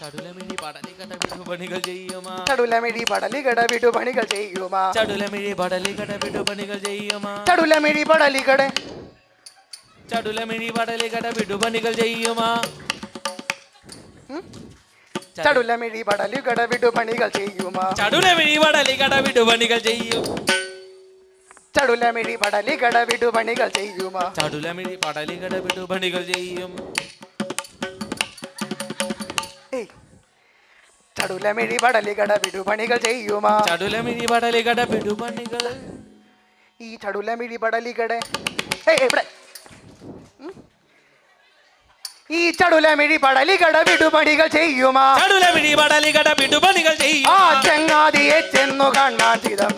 Speaker 2: ചടുലമിഴി പടലികട വിടുപണികൾ ചെയ്യുമാ.
Speaker 1: ചടുലമിഴി പടലികട വിടുപണികൾ ചെയ്യുമാ.
Speaker 2: ചടുലമിഴി പടലികട വിടുപണികൾ ചെയ്യുമാ.
Speaker 1: ചടുലമിഴി പടലികടെ.
Speaker 2: ചടുലമിഴി പടലികട വിടുപണികൾ ചെയ്യുമാ.
Speaker 1: ചടുലമിഴി പടലികട വിടുപണികൾ ചെയ്യുമാ.
Speaker 2: ചടുലമിഴി പടലികട വിടുപണികൾ ചെയ്യും.
Speaker 1: ചടുലമിഴി പടലികട വിടുപണികൾ ചെയ്യുമാ.
Speaker 2: ചടുലമിഴി പടലികട വിടുപണികൾ ചെയ്യും.
Speaker 1: ചടുലമിഴി പടലികട വിടുപണികൾ ചെയ്യുമാ.
Speaker 2: ചടുലമിഴി പടലികട വിടുപണികൾ.
Speaker 1: ഈ ചടുലമിഴി പടലികടെ ഇവിടെ. ഈ ചടുലമിഴി പടലികട വിടുപണികൾ ചെയ്യുമാ.
Speaker 2: ചടുലമിഴി പടലികട വിടുപണികൾ ചെയ്യും.
Speaker 1: ആ ചങ്ങാതിയെ ചെന്നു കാണാൻ ചിതം.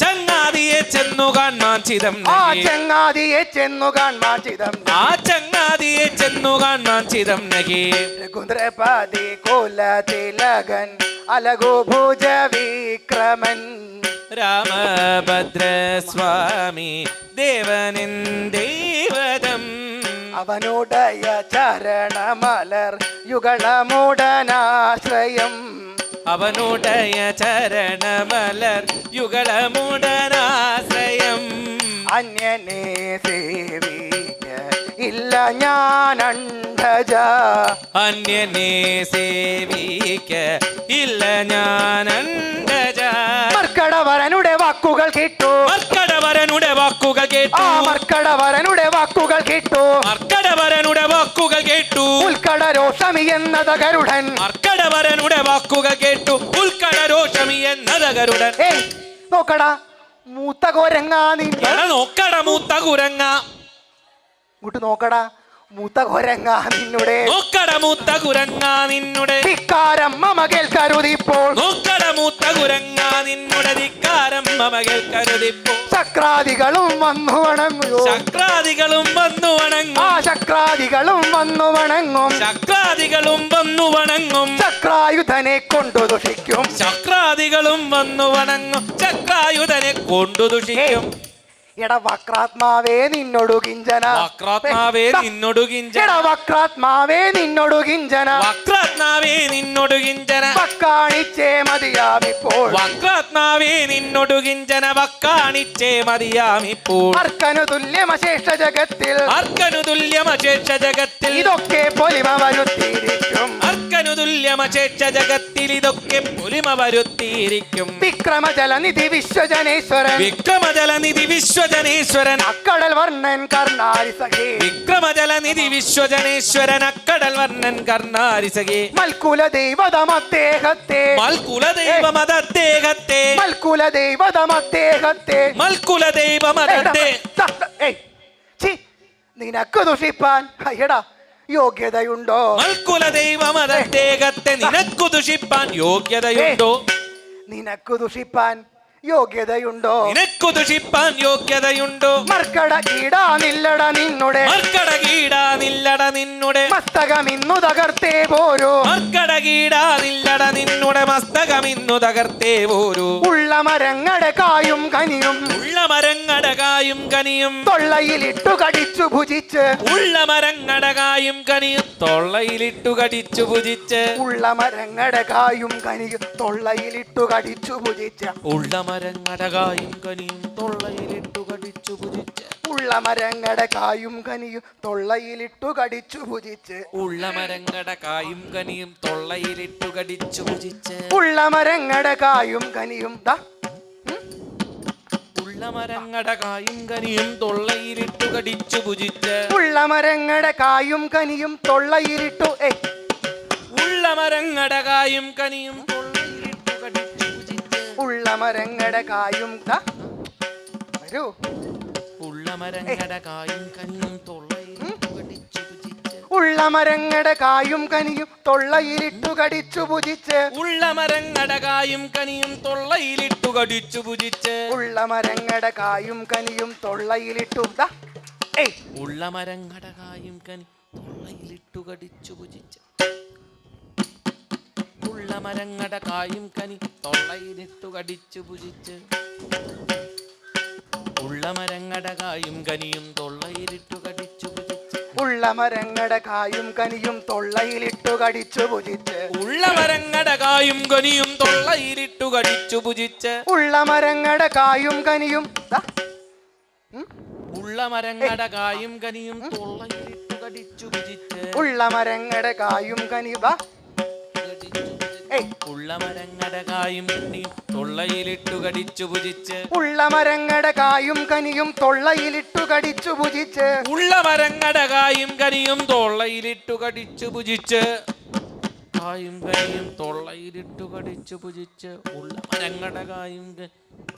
Speaker 2: ചങ്ങാതിയെ ചെന്നു കാണാൻ ചിതം.
Speaker 1: ആ ചങ്ങാതിയെ ചെന്നു കാണാൻ ചിതം.
Speaker 2: ആ ചങ്ങാതിയെ ചെന്നു കാണാൻ ചിതം നഗി.
Speaker 1: രഘുന്ദ്രപതി കുലതിലകൻ അലഗു ഭുജ വിക്രമൻ.
Speaker 2: രാമഭദ്രസ്വാമി ദേവനിൻ ദൈവതം.
Speaker 1: അവനുടയ ചരണമലർ യുഗളമുടനാശ്രയം.
Speaker 2: അവനുടയ ചരണമലർ യുഗളമുടനാശ്രയം.
Speaker 1: അന്യനെ സേവിക്ക ഇല്ല ഞാനണ്ടജ.
Speaker 2: അന്യനെ സേവിക്ക ഇല്ല ഞാനണ്ടജ.
Speaker 1: മർക്കടവരനുടെ വാക്കുകൾ കേട്ടു.
Speaker 2: മർക്കടവരനുടെ വാക്കുകൾ കേട്ടു.
Speaker 1: ആ മർക്കടവരനുടെ വാക്കുകൾ കേട്ടു.
Speaker 2: മർക്കടവരനുടെ വാക്കുകൾ കേട്ടു.
Speaker 1: ഉൽക്കട രോഷമി എന്നത് ഗരുഡൻ.
Speaker 2: മർക്കടവരനുടെ വാക്കുകൾ കേട്ടു. ഉൽക്കട രോഷമി എന്നത് ഗരുഡൻ.
Speaker 1: നോക്കടാ മൂത്ത കോരങ്ങാ നീ.
Speaker 2: നോക്കട മൂത്ത കുരങ്ങ.
Speaker 1: ഇങ്ങോട്ട് നോക്കടാ മൂത്ത കോരങ്ങാ നിന്നുടെ.
Speaker 2: നോക്കട മൂത്ത കുരങ്ങ നിന്നുടെ
Speaker 1: ധിക്കാരം മമ കേൾക്കരുതിപ്പോൾ.
Speaker 2: നോക്കട മൂത്ത കുരങ്ങ നിന്നുടെ ധിക്കാരം മമ കേൾക്കരുതിപ്പോൾ.
Speaker 1: ചക്രാദികളും വന്നു വണങ്ങും.
Speaker 2: ചക്രാദികളും വന്നു വണങ്ങും.
Speaker 1: ആ ചക്രാദികളും വന്നു വണങ്ങും.
Speaker 2: ചക്രാദികളും വന്നു വണങ്ങും.
Speaker 1: ചക്രായുധനെ കൊണ്ടു ദുഷിക്കും.
Speaker 2: ചക്രാദികളും വന്നു വണങ്ങും. ചക്രായുധനെ കൊണ്ടു ദുഷിക്കും.
Speaker 1: എടാ വക്രാത്മാവേ നിന്നോടു കിഞ്ചന
Speaker 2: വക്രാത്മാവേ നിന്നോടു കിഞ്ചന
Speaker 1: എടാ വക്രാത്മാവേ നിന്നോടു കിഞ്ചന
Speaker 2: വക്രാത്മാവേ നിന്നോടു കിഞ്ചന
Speaker 1: വക്കാണിച്ചേ മതിയാമിപ്പോൾ
Speaker 2: വക്രാത്മാവേ നിന്നോടു കിഞ്ചന വക്കാണിച്ചേ മതിയാമിപ്പോൾ
Speaker 1: അർക്കനു തുല്യമശേഷ ജഗത്തിൽ
Speaker 2: അർക്കനു തുല്യമശേഷ ജഗത്തിൽ
Speaker 1: ഇതൊക്കെ പൊലിമ വരുത്തിയിരിക്കും
Speaker 2: അർക്കനു തുല്യമശേഷ ജഗത്തിൽ ഇതൊക്കെ പൊലിമ വരുത്തിയിരിക്കും
Speaker 1: വിക്രമജലനിധി വിശ്വജനേശ്വരൻ
Speaker 2: വിക്രമജലനിധി വിശ്വജനേശ്വരൻ
Speaker 1: അക്കടൽ വർണ്ണൻ കർണാരി സഖേ
Speaker 2: വിക്രമജലനിധി വിശ്വജനേശ്വരൻ അക്കടൽ വർണ്ണൻ കർണാരി സഖേ
Speaker 1: മൽക്കുല ദൈവതമദ്ദേഹത്തെ
Speaker 2: മൽക്കുലദൈവമതദ്ദേഹത്തെ
Speaker 1: മൽക്കുല ദൈവതമദ്ദേഹത്തെ
Speaker 2: മൽക്കുലദൈവമതത്തെ
Speaker 1: നിനക്ക് ദുഷിപ്പാൻ അയ്യടാ യോഗ്യതയുണ്ടോ
Speaker 2: മൽക്കുലദൈവമതദ്ദേഹത്തെ നിനക്കു ദുഷിപ്പാൻ യോഗ്യതയുണ്ടോ
Speaker 1: നിനക്ക് ദുഷിപ്പാൻ യോഗ്യതയുണ്ടോ
Speaker 2: നിനക്കു ദുഷിപ്പാൻ യോഗ്യതയുണ്ടോ
Speaker 1: മർക്കട കീടാ നില്ലട നിന്നുടെ
Speaker 2: മർക്കട കീടാ നില്ലട നിന്നുടെ
Speaker 1: മസ്തകം ഇന്നു തകർത്തേ പോരൂ
Speaker 2: മർക്കട കീടാ നില്ലട നിന്നുടെ മസ്തകം ഇന്നു തകർത്തേ പോരൂ
Speaker 1: ഉള്ള മരങ്ങടെ കായും കനിയും
Speaker 2: ഉള്ള മരങ്ങട കായും കനിയും
Speaker 1: തൊള്ളയിലിട്ടു കടിച്ചു ഭുജിച്ച്
Speaker 2: ഉള്ള മരങ്ങട കായും കനിയും തൊള്ളയിലിട്ടു കടിച്ചു ഭുജിച്ച്
Speaker 1: ഉള്ള മരങ്ങടെ കായും കനിയും തൊള്ളയിലിട്ടു കടിച്ചു ഭുജിച്ച്
Speaker 2: ഉള്ള മരങ്ങട കായും കനിയും തൊള്ളയിലിട്ടു കടിച്ചു ഭുജിച്ച്
Speaker 1: ഉള്ള മരങ്ങടെ കായും കനിയും തൊള്ളയിലിട്ടു കടിച്ചു ഭുജിച്ച്
Speaker 2: ഉള്ള മരങ്ങട കായും കനിയും തൊള്ളയിലിട്ടു കടിച്ചു ഭുജിച്ച്
Speaker 1: ഉള്ള മരങ്ങടെ കായും കനിയും ദാ
Speaker 2: ഉള്ള മരങ്ങട കായും കനിയും തൊള്ളയിലിട്ടു കടിച്ചു ഭുജിച്ച്
Speaker 1: ഉള്ള മരങ്ങടെ കായും കനിയും തൊള്ളയിലിട്ടു
Speaker 2: ഉള്ള മരങ്ങട കായും കനിയും തൊള്ളയിലിട്ടു കടിച്ചു ഭുജിച്ച്
Speaker 1: ഉള്ള മരങ്ങടെ കായും ദാ വരൂ
Speaker 2: ഉള്ള മരങ്ങട കായും കനിയും തൊള്ളയിലിട്ടു കടിച്ചു ഭുജിച്ച്
Speaker 1: ഉള്ള മരങ്ങടെ കായും കനിയും തൊള്ളയിലിട്ടു കടിച്ചു ഭുജിച്ച്
Speaker 2: ഉള്ള മരങ്ങട കായും കനിയും തൊള്ളയിലിട്ടു കടിച്ചു ഭുജിച്ച്
Speaker 1: ഉള്ള മരങ്ങടെ കായും കനിയും തൊള്ളയിലിട്ടു ദാ
Speaker 2: ഉള്ള മരങ്ങട കായും കനി തൊള്ളയിലിട്ടു കടിച്ചു ഭുജിച്ച് ഉള്ള മരങ്ങട കായും കനി തൊള്ളയിലിട്ടു കടിച്ചു ഭുജിച്ച് ഉള്ള മരങ്ങട കായും കനിയും തൊള്ളയിലിട്ടു കടിച്ചു ഭുജിച്ച്
Speaker 1: ഉള്ള മരങ്ങടെ കായും കനിയും തൊള്ളയിലിട്ടു കടിച്ചു ഭുജിച്ച്
Speaker 2: ഉള്ള മരങ്ങട കായും കനിയും തൊള്ളയിലിട്ടു കടിച്ചു ഭുജിച്ച്
Speaker 1: ഉള്ള മരങ്ങടെ കായും കനിയും ദാ
Speaker 2: ഉള്ള മരങ്ങട കായും കനിയും തൊള്ളയിലിട്ടു കടിച്ചു ഭുജിച്ച്
Speaker 1: ഉള്ള മരങ്ങടെ കായും കനിയും ദാ
Speaker 2: ഉള്ള മരങ്ങട കായും കനിയും തൊള്ളയിലിട്ടു കടിച്ചു ഭുജിച്ച്
Speaker 1: ഉള്ള മരങ്ങടെ കായും കനിയും തൊള്ളയിലിട്ടു കടിച്ചു ഭുജിച്ച്
Speaker 2: ഉള്ള മരങ്ങട കായും കനിയും തൊള്ളയിലിട്ടു കടിച്ചു ഭുജിച്ച് കായും കനിയും തൊള്ളയിലിട്ടു കടിച്ചു ഭുജിച്ച് ഉള്ള മരങ്ങട കായും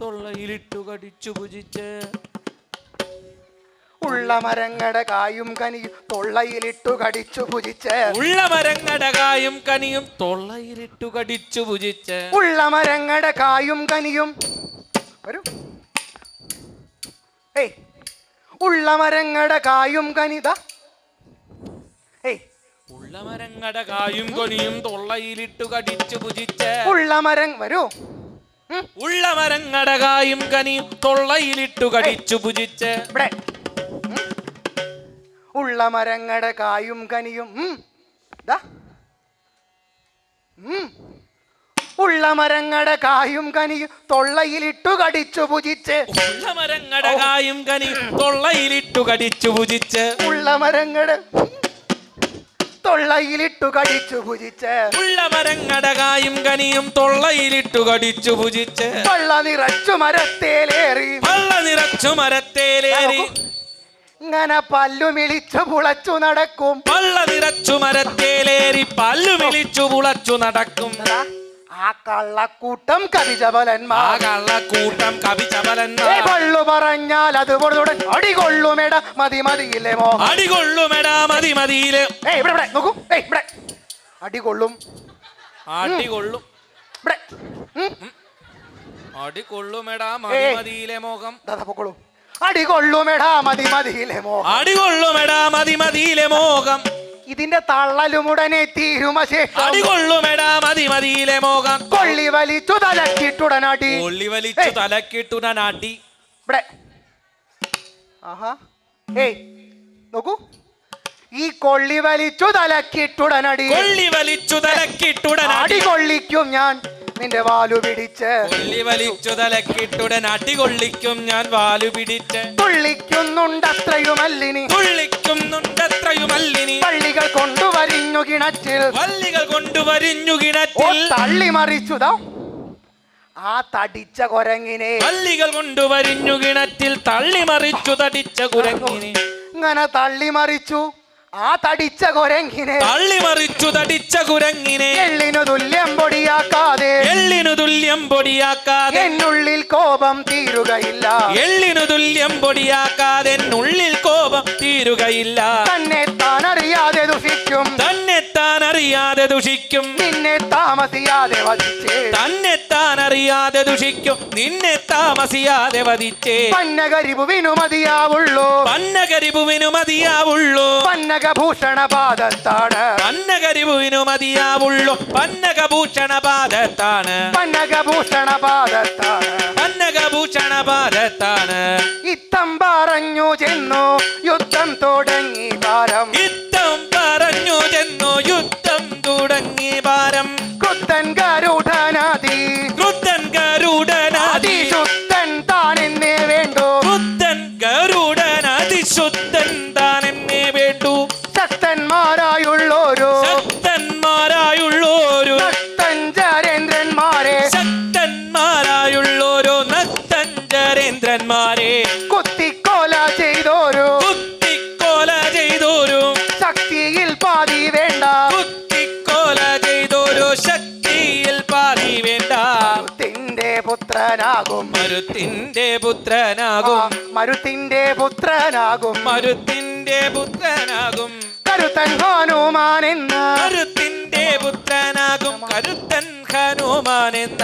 Speaker 2: തൊള്ളയിലിട്ടു കടിച്ചു ഭുജിച്ച്
Speaker 1: ഉള്ള മരങ്ങടെ കായും കനിയും തൊള്ളയിലിട്ടു കടിച്ചു ഭുജിച്ച്
Speaker 2: ഉള്ള മരങ്ങട കായും കനിയും തൊള്ളയിലിട്ടു കടിച്ചു ഭുജിച്ച്
Speaker 1: ഉള്ള മരങ്ങടെ കായും കനിയും വരൂ ഉള്ള മരങ്ങടെ കായും കനിത
Speaker 2: ഉള്ള മരങ്ങട കായും കനിയും തൊള്ളയിലിട്ടു കടിച്ചു ഭുജിച്ച്
Speaker 1: ഉള്ള മരം വരൂ
Speaker 2: ഉള്ള മരങ്ങട കായും കനിയും തൊള്ളയിലിട്ടു കടിച്ചു ഭുജിച്ച്
Speaker 1: ഇവിടെ ഉള്ള മരങ്ങടെ കായും കനിയും ദാ ഉള്ള മരങ്ങടെ കായും കനിയും തൊള്ളയിലിട്ടു കടിച്ചു ഭുജിച്ച്
Speaker 2: ഉള്ള മരങ്ങട കായും കനിയും തൊള്ളയിലിട്ടു കടിച്ചു ഭുജിച്ച്
Speaker 1: ഉള്ള മരങ്ങടെ തൊള്ളയിലിട്ടു കടിച്ചു ഭുജിച്ച്
Speaker 2: ഉള്ള മരങ്ങട കായും കനിയും തൊള്ളയിലിട്ടു കടിച്ചു ഭുജിച്ച്
Speaker 1: പള്ള നിറച്ചു മരത്തേലേറി
Speaker 2: പള്ള നിറച്ചു മരത്തേലേറി
Speaker 1: ഇങ്ങനെ പല്ലുമിളിച്ചു പുളച്ചു നടക്കും
Speaker 2: പള്ള നിറച്ചു മരത്തേലേറി പല്ലുമിളിച്ചു പുളച്ചു നടക്കും
Speaker 1: ആ കള്ളക്കൂട്ടം കവിചബലന്മാർ
Speaker 2: ആ കള്ളക്കൂട്ടം കവിചബലന്മാർ
Speaker 1: കൊള്ളു പറഞ്ഞാൽ അത് പൊടുതുടൻ അടികൊള്ളുമെട മതി മതിയിലെ മോഹം
Speaker 2: അടികൊള്ളുമെടാ മതി മതിയിലെ
Speaker 1: ഇവിടെ നോക്കൂ ഇവിടെ അടികൊള്ളും
Speaker 2: അടികൊള്ളും
Speaker 1: ഇവിടെ
Speaker 2: അടികൊള്ളുമെടാ മതി മതിയിലെ മോഹം
Speaker 1: പൊക്കോളൂ അടികൊള്ളുമെടാ മതി മതിയിലെ മോഹം
Speaker 2: അടികൊള്ളുമെടാ മതി മതിയിലെ മോഹം
Speaker 1: ഇതിന്റെ തള്ളലുമുടനെ തീരുമശേഷം
Speaker 2: അടികൊള്ളുമെടാ മതി മതിയിലെ മോഹം
Speaker 1: കൊള്ളി വലിച്ചു തലക്കിട്ടുടനടി
Speaker 2: കൊള്ളി വലിച്ചു തലക്കിട്ടുടനടി
Speaker 1: ഇവിടെ
Speaker 3: ആഹാ ഏയ് നോക്കൂ, ഈ കൊള്ളി വലിച്ചു തലക്കിട്ടുടനടി
Speaker 2: കൊള്ളി വലിച്ചു തലക്കിട്ടുടൻ
Speaker 3: അടി കൊള്ളിക്കും ഞാൻ നിന്റെ വാലു പിടിച്ച്,
Speaker 2: കൊള്ളി വലിച്ചു തലക്കിട്ടുടൻ അടി കൊള്ളിക്കും ഞാൻ വാലു പിടിച്ച്,
Speaker 3: തുള്ളിക്കുന്നുണ്ടത്രയുമല്ലിനി
Speaker 2: തുള്ളിക്കുന്നുണ്ടത്രയുമല്ലിനി
Speaker 3: പള്ളികൾ കൊണ്ടുവരിഞ്ഞു കിണറ്റിൽ,
Speaker 2: വള്ളികൾ കൊണ്ടുവരിഞ്ഞു
Speaker 3: ഓ
Speaker 2: കിണറ്റിൽ,
Speaker 3: തള്ളി മറിച്ചുതാ ആ തടിച്ച കൊരങ്ങിനെ,
Speaker 2: വള്ളികൾ കൊണ്ടുവരിഞ്ഞു കിണറ്റിൽ തള്ളി മറിച്ചു തടിച്ച കുരങ്ങിനെ,
Speaker 3: ഇങ്ങനെ തള്ളി മറിച്ചു ആ തടിച്ച കൊരങ്ങിനെ,
Speaker 2: തള്ളി മറിച്ചു തടിച്ച കുരങ്ങിനെ,
Speaker 3: എള്ളിനു തുല്യം പൊടിയാക്കാതെ,
Speaker 2: എള്ളിനു തുല്യം പൊടിയാക്കാതെ,
Speaker 3: എന്നുള്ളിൽ കോപം തീരുകയില്ല,
Speaker 2: എള്ളിനു തുല്യം പൊടിയാക്കാതെ എന്നുള്ളിൽ കോപം തീരുകയില്ല,
Speaker 3: തന്നെ താൻ അറിയാതെ ദുഷിക്കും,
Speaker 2: തന്നെ താൻ അറിയാതെ ദുഷിക്കും,
Speaker 3: നിന്നെ താമസിയാതെ വധിച്ചേ,
Speaker 2: തന്നെ താൻ അറിയാതെ ദുഷിക്കും, നിന്നെ താമസിയാതെ വധിച്ചേ,
Speaker 3: പന്നകരിപുവിനു മതിയാവുള്ളൂ,
Speaker 2: പന്നകരിപുവിനു മതിയാവുള്ളൂ,
Speaker 3: പന്നകഭൂഷണ പാദത്താണ്,
Speaker 2: പന്നകരിപുവിനു മതിയാവുള്ളൂ, പന്നകഭൂഷണ പാദത്താണ്,
Speaker 3: പന്നകഭൂഷണ പാദത്താണ്,
Speaker 2: പന്നകഭൂഷണ പാദത്താണ്,
Speaker 3: ഇത്തം പറഞ്ഞു ചെന്നു യുദ്ധം തുടങ്ങി ഭാരം,
Speaker 2: യുദ്ധം പറഞ്ഞു ചെന്നു യുദ്ധം തുടങ്ങി ഭാരം,
Speaker 3: ക്രുദ്ധൻ ഗരുഡനാദി
Speaker 2: ക്രുദ്ധൻ ഗരുഡനാദി
Speaker 3: അതിശുദ്ധൻ താനെന്നേ വേണ്ടു,
Speaker 2: ക്രുദ്ധൻ ഗരുഡൻ അതിശുദ്ധൻ താനെന്നേ വേണ്ടു,
Speaker 3: ശക്തന്മാരായുള്ളോരു
Speaker 2: ശക്തന്മാരായുള്ളോരു
Speaker 3: നക്തഞ്ചരേന്ദ്രന്മാരെ,
Speaker 2: ശക്തന്മാരായുള്ളോരോ നക്തഞ്ചരേന്ദ്രന്മാരെ,
Speaker 3: കുത്തിക്കൊല ചെയ്തോരു
Speaker 2: കുത്തിക്കൊല ചെയ്തോരു
Speaker 3: ശക്തിയിൽ പാതി വേണ്ട,
Speaker 2: കുത്തിക്കൊല ചെയ്തോരു ശക്തിയിൽ പാതി വേണ്ട,
Speaker 3: മരുത്തിന്റെ പുത്രനാകും,
Speaker 2: മരുത്തിന്റെ പുത്രനാകും,
Speaker 3: മരുത്തിന്റെ പുത്രനാകും,
Speaker 2: മരുത്തിന്റെ പുത്രനാകും,
Speaker 3: കരുത്തൻ ഹനുമാൻ എന്ന്
Speaker 2: കരുത്തിന്റെ പുത്രനാകും, കരുത്തൻ ഹനുമാൻ എന്ന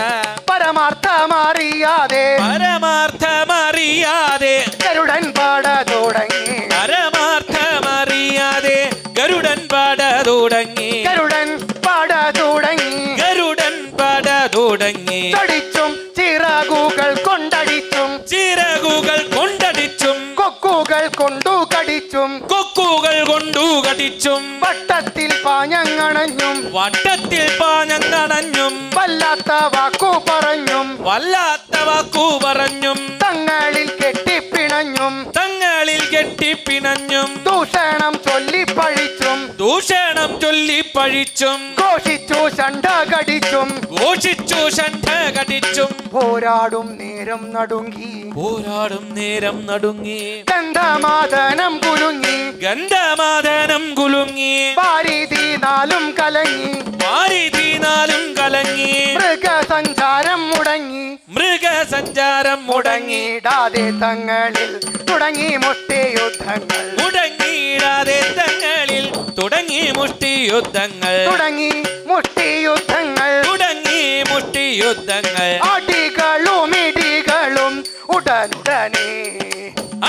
Speaker 3: പരമാർത്ഥമറിയാതെ
Speaker 2: പരമാർത്ഥമറിയാതെ
Speaker 3: ഗരുഡൻ പാട തുടങ്ങി,
Speaker 2: പരമാർത്ഥമറിയാതെ ഗരുഡൻ പാട തുടങ്ങി,
Speaker 3: ഗരുഡൻ പാട തുടങ്ങി,
Speaker 2: ഗരുഡൻ പാട തുടങ്ങി,
Speaker 3: ചടിച്ചും ചിറകുകൾ കൊണ്ടടിച്ചും,
Speaker 2: ചിറകുകൾ കൊണ്ടടിച്ചും,
Speaker 3: കൊക്കുകൾ കൊണ്ടു കടിച്ചും,
Speaker 2: കൊക്കുകൾ കൊണ്ടു കടിച്ചും,
Speaker 3: വട്ടത്തിൽ പാഞ്ഞങ്ങണഞ്ഞും,
Speaker 2: വട്ടത്തിൽ പാഞ്ഞങ്ങണഞ്ഞും,
Speaker 3: വല്ലാത്ത വാക്കു പറഞ്ഞും,
Speaker 2: വല്ലാത്ത വാക്കു പറഞ്ഞും,
Speaker 3: തങ്ങളിൽ കെട്ടിപ്പിണഞ്ഞും,
Speaker 2: തങ്ങളിൽ കെട്ടിപ്പിണഞ്ഞും,
Speaker 3: ദൂഷണം ചൊല്ലിപ്പഴിച്ചും,
Speaker 2: ദൂഷണം ചൊല്ലി പഴിച്ചും,
Speaker 3: ഘോഷിച്ചു ചണ്ട കടിച്ചും,
Speaker 2: ഘോഷിച്ചു ഷണ്ഡ കടിച്ചും,
Speaker 3: പോരാടും നേരം നടുങ്ങി,
Speaker 2: പോരാടും നേരം നടുങ്ങി,
Speaker 3: ഗന്ധമാദനം കുലുങ്ങി,
Speaker 2: ഗന്ധമാദനം കുലുങ്ങി,
Speaker 3: പാരിതി നാലും കലങ്ങി,
Speaker 2: വാരിധി നാലും കലങ്ങി,
Speaker 3: മൃഗസഞ്ചാരം മുടങ്ങി,
Speaker 2: മൃഗസഞ്ചാരം മുടങ്ങി,
Speaker 3: മുടങ്ങിടാതെ തങ്ങളിൽ തുടങ്ങി മുഷ്ടിയുദ്ധങ്ങൾ,
Speaker 2: മുടങ്ങിയിടാതെ തങ്ങളിൽ തുടങ്ങി മുഷ്ടിയുദ്ധങ്ങൾ,
Speaker 3: തുടങ്ങി മുഷ്ടിയുദ്ധങ്ങൾ,
Speaker 2: തുടങ്ങി മുഷ്ടിയുദ്ധങ്ങൾ,
Speaker 3: അടികളും ഇടികളും ഉടനുടനെ,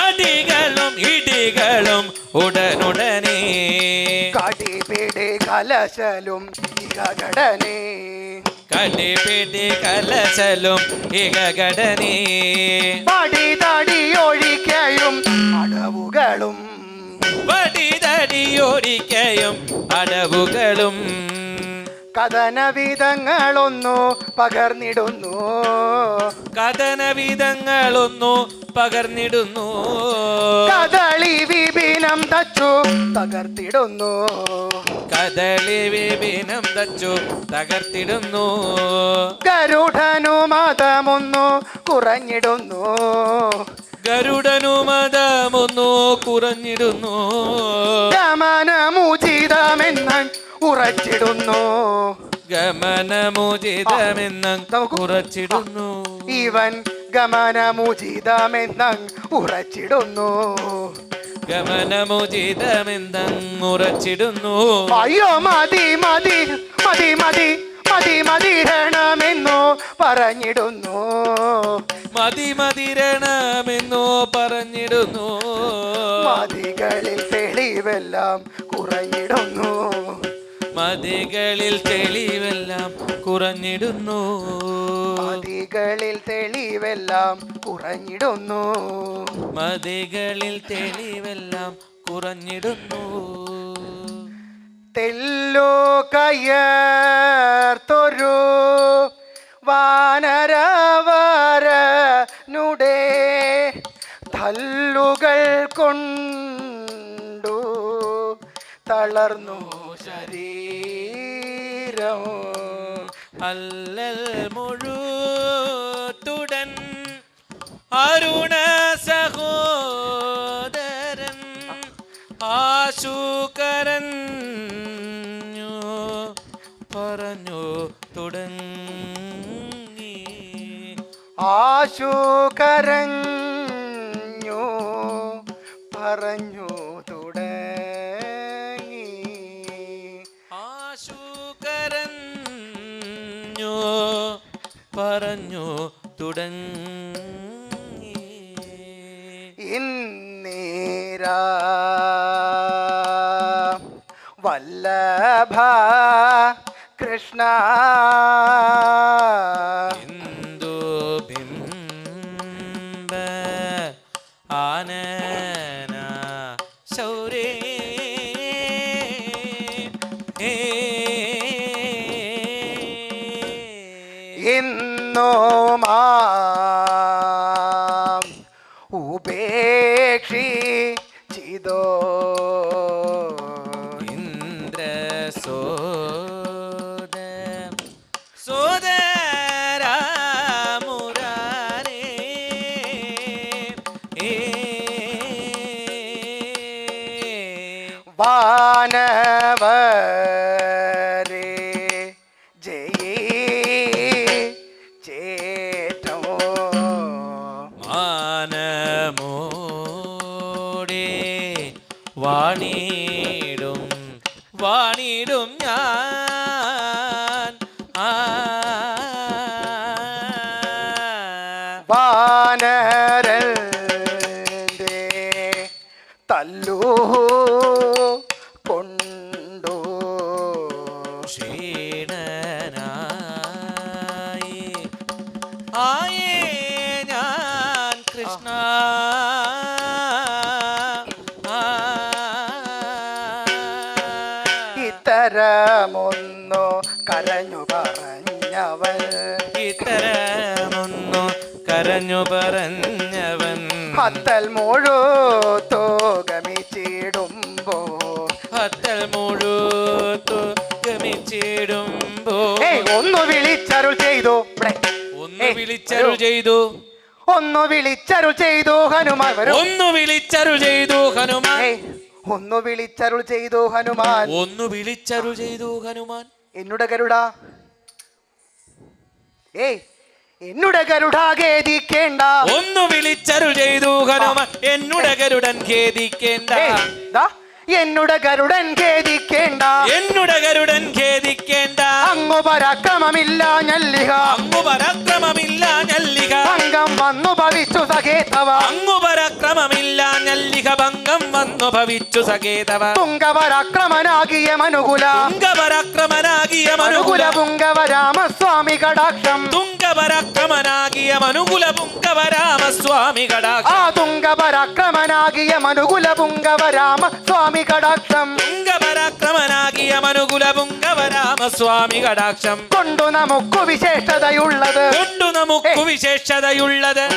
Speaker 2: അടികളും ഇടികളും ഉടനുടനെ,
Speaker 3: കടിപിടി കലശലും ഇകടനെ,
Speaker 2: കടിപിടി കലശലും ഇകടനെ,
Speaker 3: പടിതടി ഒഴിക്കയും അടവുകളും,
Speaker 2: വടിതടിയോടിക്കയും അടവുകളും,
Speaker 3: കഥനവിധങ്ങളൊന്നു പകർന്നിടുന്നു,
Speaker 2: കഥനവിധങ്ങളൊന്നു പകർന്നിടുന്നു,
Speaker 3: കദളി വിപിനം തച്ചു തകർത്തിടുന്നു,
Speaker 2: കദളി വിപിനം തച്ചു തകർത്തിടുന്നു,
Speaker 3: ഗരുഡനു മതമൊന്നു കുറഞ്ഞിടുന്നു,
Speaker 2: ഗരുഡനു മതമൊന്നു കുറഞ്ഞിടുന്നു,
Speaker 3: ഗമനമുചിതമെന്ന് ഉറച്ചിടുന്നു,
Speaker 2: ഗമനമുചിതമെന്ന് കുറച്ചിടുന്നു,
Speaker 3: ഇവൻ ഗമനമുചിതമെന്ന് ഉറച്ചിടുന്നു,
Speaker 2: ഗമനമുചിതമെന്നുറച്ചിടുന്നു,
Speaker 3: അയ്യോ മതി മതി മതി മതി മതി മതിരണമെന്നു പറഞ്ഞിടുന്നു,
Speaker 2: മതി മതിരണമെന്നു പറഞ്ഞിടുന്നു,
Speaker 3: മതികളിൽ തെളിവെല്ലാം കുറഞ്ഞിടുന്നു,
Speaker 2: മതികളിൽ തെളിവെല്ലാം കുറഞ്ഞിടുന്നു.
Speaker 3: മതികളിൽ തെളിവെല്ലാം കുറഞ്ഞിടുന്നു.
Speaker 2: മതികളിൽ തെളിവെല്ലാം കുറഞ്ഞിടുന്നു.
Speaker 3: തെല്ലു കയർത്തൊരു വാനരവരനുടെ തല്ലുകൾ കൊണ്ടു തളർന്നു ശരീരം.
Speaker 2: അല്ലൽ മുഴുത്തുടൻ അരുണ സഹോദരൻ ആശുകരഞ്ഞു പറഞ്ഞു തുടങ്ങി.
Speaker 3: ആശുകരഞ്ഞു പറഞ്ഞു തുടങ്ങി.
Speaker 2: ആശുകരഞ്ഞു പറഞ്ഞു തുടങ്ങി.
Speaker 3: ഇന്നീരാ വല്ലഭ കൃഷ്ണ
Speaker 2: ഇന്ദു ബിംബ ആനന ശൗരേ
Speaker 3: ഇന്നു മാം ഉപേക്ഷിച്ചിതോ
Speaker 2: ഇന്ദ്ര സോദര മുരാരേ
Speaker 3: വാനവരേ ജയീ ചേട്ടോ
Speaker 2: മാനമോടെ വാണിടും വാണിടും ഞാൻ
Speaker 3: വാനരന്റെ തല്ലു കൊണ്ടു
Speaker 2: ക്ഷീണനായി ആയേ ഞാൻ കൃഷ്ണ
Speaker 3: ഇത്തരമൊന്നു കരഞ്ഞു പറഞ്ഞവൻ.
Speaker 2: ഇത്തരമൊന്നു കരഞ്ഞു പറഞ്ഞവൻ
Speaker 3: ഹത്തൽ മുഴുത്തു ഗമിച്ചിടുമ്പോ
Speaker 2: ഹത്തൽ മുഴുത്തു ഗമിച്ചിടുമ്പോ
Speaker 3: ഒന്ന് വിളിച്ചരുൾ ചെയ്തു
Speaker 2: ഒന്ന് വിളിച്ചരുൾ ചെയ്തു
Speaker 3: ഒന്ന് വിളിച്ചരുൾ ചെയ്തു ഹനുമാൻ വരൂ.
Speaker 2: ഒന്ന് വിളിച്ചരുൾ ചെയ്തു ഹനുമാൻ
Speaker 3: ഒന്ന് വിളിച്ചരുൾ ചെയ്തു ഹനുമാൻ.
Speaker 2: ഒന്ന് വിളിച്ചരുൾ ചെയ്തു ഹനുമാൻ
Speaker 3: എന്നുടെ ഗരുഡ എന്നുടെ ഗരുഡ ഖേദിക്കേണ്ട.
Speaker 2: ഒന്ന് വിളിച്ചരുൾ ചെയ്തു ഹനുമാൻ എന്നുടെ ഗരുഡൻ ഖേദിക്കേണ്ട.
Speaker 3: എന്നുടെ ഗരുഡൻ ഖേദിക്കേണ്ട.
Speaker 2: എന്നുടെ ഗരുഡൻ ഖേദിക്കേണ്ട.
Speaker 3: അങ്ങു പരാക്രമമില്ല ഞല്ലിക.
Speaker 2: അങ്ങു പരാക്രമമില്ല ഞല്ലിക.
Speaker 3: ഭംഗം വന്നു ഭവിച്ചു സഖേതവ.
Speaker 2: അങ്ങു പരാക്രമമില്ല ഞല്ലിക. ഭംഗം വന്നു ഭവിച്ചു സഖേതവ.
Speaker 3: തുംഗപരാക്രമനാകിയ മനുകുല.
Speaker 2: തുംഗപരാക്രമനാകിയ
Speaker 3: മനുകുല പുംഗവരാമസ്വാമി കടാക്ഷം.
Speaker 2: തുംഗപരാക്രമനാകിയ മനുകുല പുംഗവരാമസ്വാമി കടാക്ഷം.
Speaker 3: ആ തുംഗപരാക്രമനാകിയ മനുകുല പുംഗവരാമ സ്വാമി കടാക്ഷം.
Speaker 2: തുംഗപരാക്രമനാകിയ മനുകുല പുംഗവരാമസ്വാമി കടാക്ഷം.
Speaker 3: കൊണ്ടു നമുക്ക് വിശേഷതയുള്ളത്.
Speaker 2: കൊണ്ടു നമുക്ക് വിശേഷതയുള്ളത്.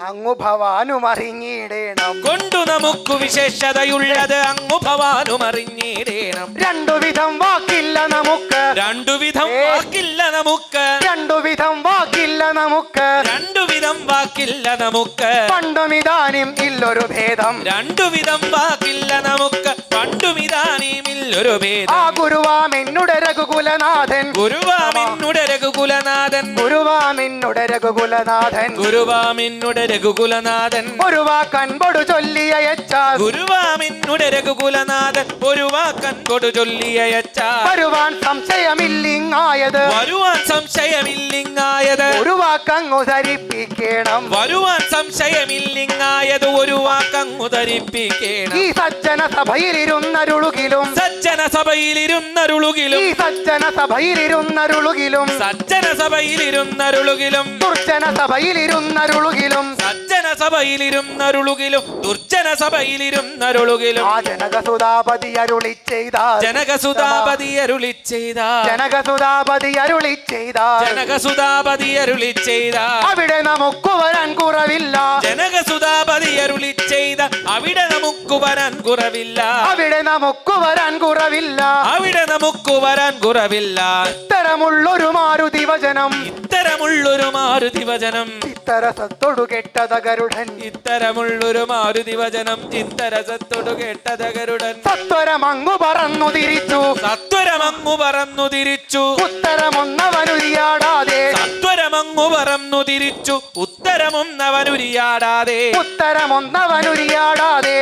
Speaker 3: അങ്ങു ഭവാനും അറിഞ്ഞിടേണം.
Speaker 2: കൊണ്ടു നമുക്ക് വിശേഷതയുള്ളത്. അങ്ങു ഭവാനും അറിഞ്ഞിടേണം.
Speaker 3: രണ്ടുവിധം വാക്കില്ല നമുക്ക്.
Speaker 2: രണ്ടുവിധം വാക്കില്ല നമുക്ക്.
Speaker 3: രണ്ടുവിധം വാക്കില്ല നമുക്ക്.
Speaker 2: രണ്ടുവിധം വാക്കില്ല നമുക്ക്.
Speaker 3: പണ്ടുമിതാനും ഇല്ലൊരു ഭേദം.
Speaker 2: രണ്ടുവിധം വാക്കില്ല നമുക്ക്. പണ്ടുമിതാനുമില്ലൊരു ഭേദം.
Speaker 3: ആ ഗുരുവാമെന്നുടെ രഘുകുലനാഥൻ.
Speaker 2: ഗുരുവാമിന്നുടെ രഘുകുലനാഥൻ.
Speaker 3: ഗുരുവാമെന്നുടെ രഘുകുലനാഥൻ.
Speaker 2: ഗുരുവാമിന്നുടെ രഘുകുലനാഥൻ.
Speaker 3: ഒരു വാക്കൻപൊടു ചൊല്ലിയച്ചാൽ.
Speaker 2: ഗുരുവാമിന്നുടെ രഘുകുലനാഥൻ ഒരു വാക്കൻകൊടു ചൊല്ലിയച്ചാൽ.
Speaker 3: വരുവാൻ സംശയമില്ലിങ്ങായത്.
Speaker 2: വരുവാൻ സംശയമില്ലിങ്ങായത്.
Speaker 3: ഒരു വാക്കങ്ങു ധരിപ്പിക്കണം.
Speaker 2: വരുവാൻ സംശയമില്ലിങ്ങായത്. ഒരു വാക്കങ്ങു ധരിപ്പിക്കണം.
Speaker 3: ഈ സജ്ജന സഭയിലിരുന്നരുളുകിലും.
Speaker 2: സജ്ജന സജ്ജന സഭയിലിരുന്നരുളുകിലും
Speaker 3: ഈ സജ്ജന സഭയിലിരുന്നരുളുകിലും
Speaker 2: സജ്ജന സഭയിലിരുന്നരുളുകിലും
Speaker 3: ദുർജന സഭയിലിരുന്നരുളുകിലും
Speaker 2: സജ്ജന സഭയിലിരുന്നരുളുകിലും ദുർജന സഭയിലിരുന്നരുളുകിലും
Speaker 3: ആ ജനകസുതാപതി അരുളി ചെയ്ത
Speaker 2: ജനകസുതാപതി അരുളി ചെയ്ത
Speaker 3: ജനകസുതാപതി അരുളി ചെയ്ത
Speaker 2: ജനകസുതാപതി അരുളി ചെയ്ത
Speaker 3: അവിടെ നമുക്ക് വരാൻ കുറവില്ല
Speaker 2: ജനകസുതാപതി അരുളി ചെയ്ത അവിടെ നമുക്ക് വരാൻ കുറവില്ല
Speaker 3: അവിടെ നമുക്ക് വരാൻ കുറവില്ല
Speaker 2: അവിടെ നമുക്ക് വരാൻ കുറവില്ല
Speaker 3: ഇത്തരമുള്ളൊരു മാരുതി വചനം
Speaker 2: ഇത്തരമുള്ളൊരു മാരുതി വചനം
Speaker 3: ചിത്തരസത്തൊടു കെട്ടത ഗരുഡൻ
Speaker 2: ഇത്തരമുള്ളൊരു മാരുതി വചനം ചിത്തരസത്തോടു കേട്ടത ഗരുഡൻ
Speaker 3: സത്വരമങ്ങു പറന്നു തിരിച്ചു
Speaker 2: സത്വരമങ്ങു പറന്നു തിരിച്ചു
Speaker 3: ഉത്തരമൊന്നവനുരിയാടാതെ
Speaker 2: സത്വരമങ്ങു പറന്നു തിരിച്ചു ഉത്തരമൊന്നവനുരിയാടാതെ
Speaker 3: ഉത്തരമൊന്നവനുരിയാടാതെ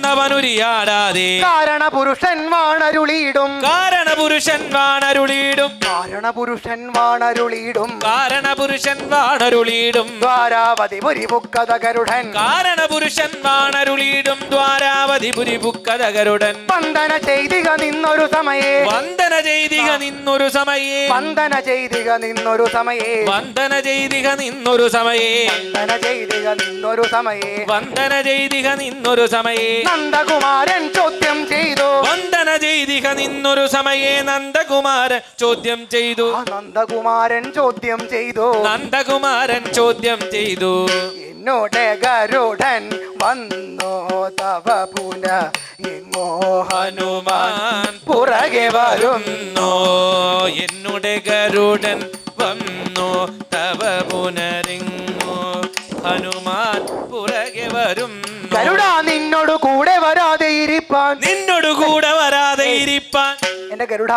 Speaker 2: ഉത്തരമൊന്നവനുരിയാടാതെ
Speaker 3: കാരണപുരുഷൻ വാണരുളിയിടും
Speaker 2: കാരണപുരുഷൻ വാണരുളിയിടും
Speaker 3: കാരണപുരുഷൻ വാണരുളിയിടും
Speaker 2: കാരണപുരുഷൻ വാണരുളിയിടും
Speaker 3: ദ്വാരാവതി പുരിപുക്കത ഗരുഡൻ
Speaker 2: കാരണപുരുഷൻ വാണരുളിയിടും ദ്വാരാവതി പുരിപുക്കത ഗരുഡൻ
Speaker 3: വന്ദന ചെയ്തിക നിന്നൊരു സമയേ
Speaker 2: വന്ദന ചെയ്തിക നിന്നൊരു സമയേ
Speaker 3: വന്ദന ചെയ്തിക നിന്നൊരു സമയേ
Speaker 2: വന്ദന ചെയ്തിക നിന്നൊരു സമയേ
Speaker 3: വന്ദന ചെയ്തിക നിന്നൊരു സമയേ
Speaker 2: വന്ദന ചെയ്തിക നിന്നൊരു സമയേ
Speaker 3: നന്ദകുമാരൻ ചോദ്യം ചെയ്തു
Speaker 2: വന്ദന ചെയ്തിക നിന്നൊരു സമയേ നന്ദകുമാരൻ ചോദ്യം ചെയ്തു
Speaker 3: ആ നന്ദകുമാരൻ ചോദ്യം ചെയ്തു
Speaker 2: നന്ദകുമാരൻ ചോദ്യം ചെയ്തു
Speaker 3: എന്നോട് ഗരുഡൻ വന്നോ തവ പുന എങ്ങോ ഹനുമാൻ പുറകെ വരും
Speaker 2: വരുന്നോ എന്നുടെ ഗരുഡൻ വന്നു തവ പുനരിങ്ങോ ഹനുമാൻ പുറകെ വരും
Speaker 3: ഗരുഡ നിന്നോട് കൂടെ വരാതെ ഇരിപ്പാൻ
Speaker 2: നിന്നോട് കൂടെ വരാതെ ഇരിപ്പാൻ
Speaker 3: എന്റെ ഗരുഡ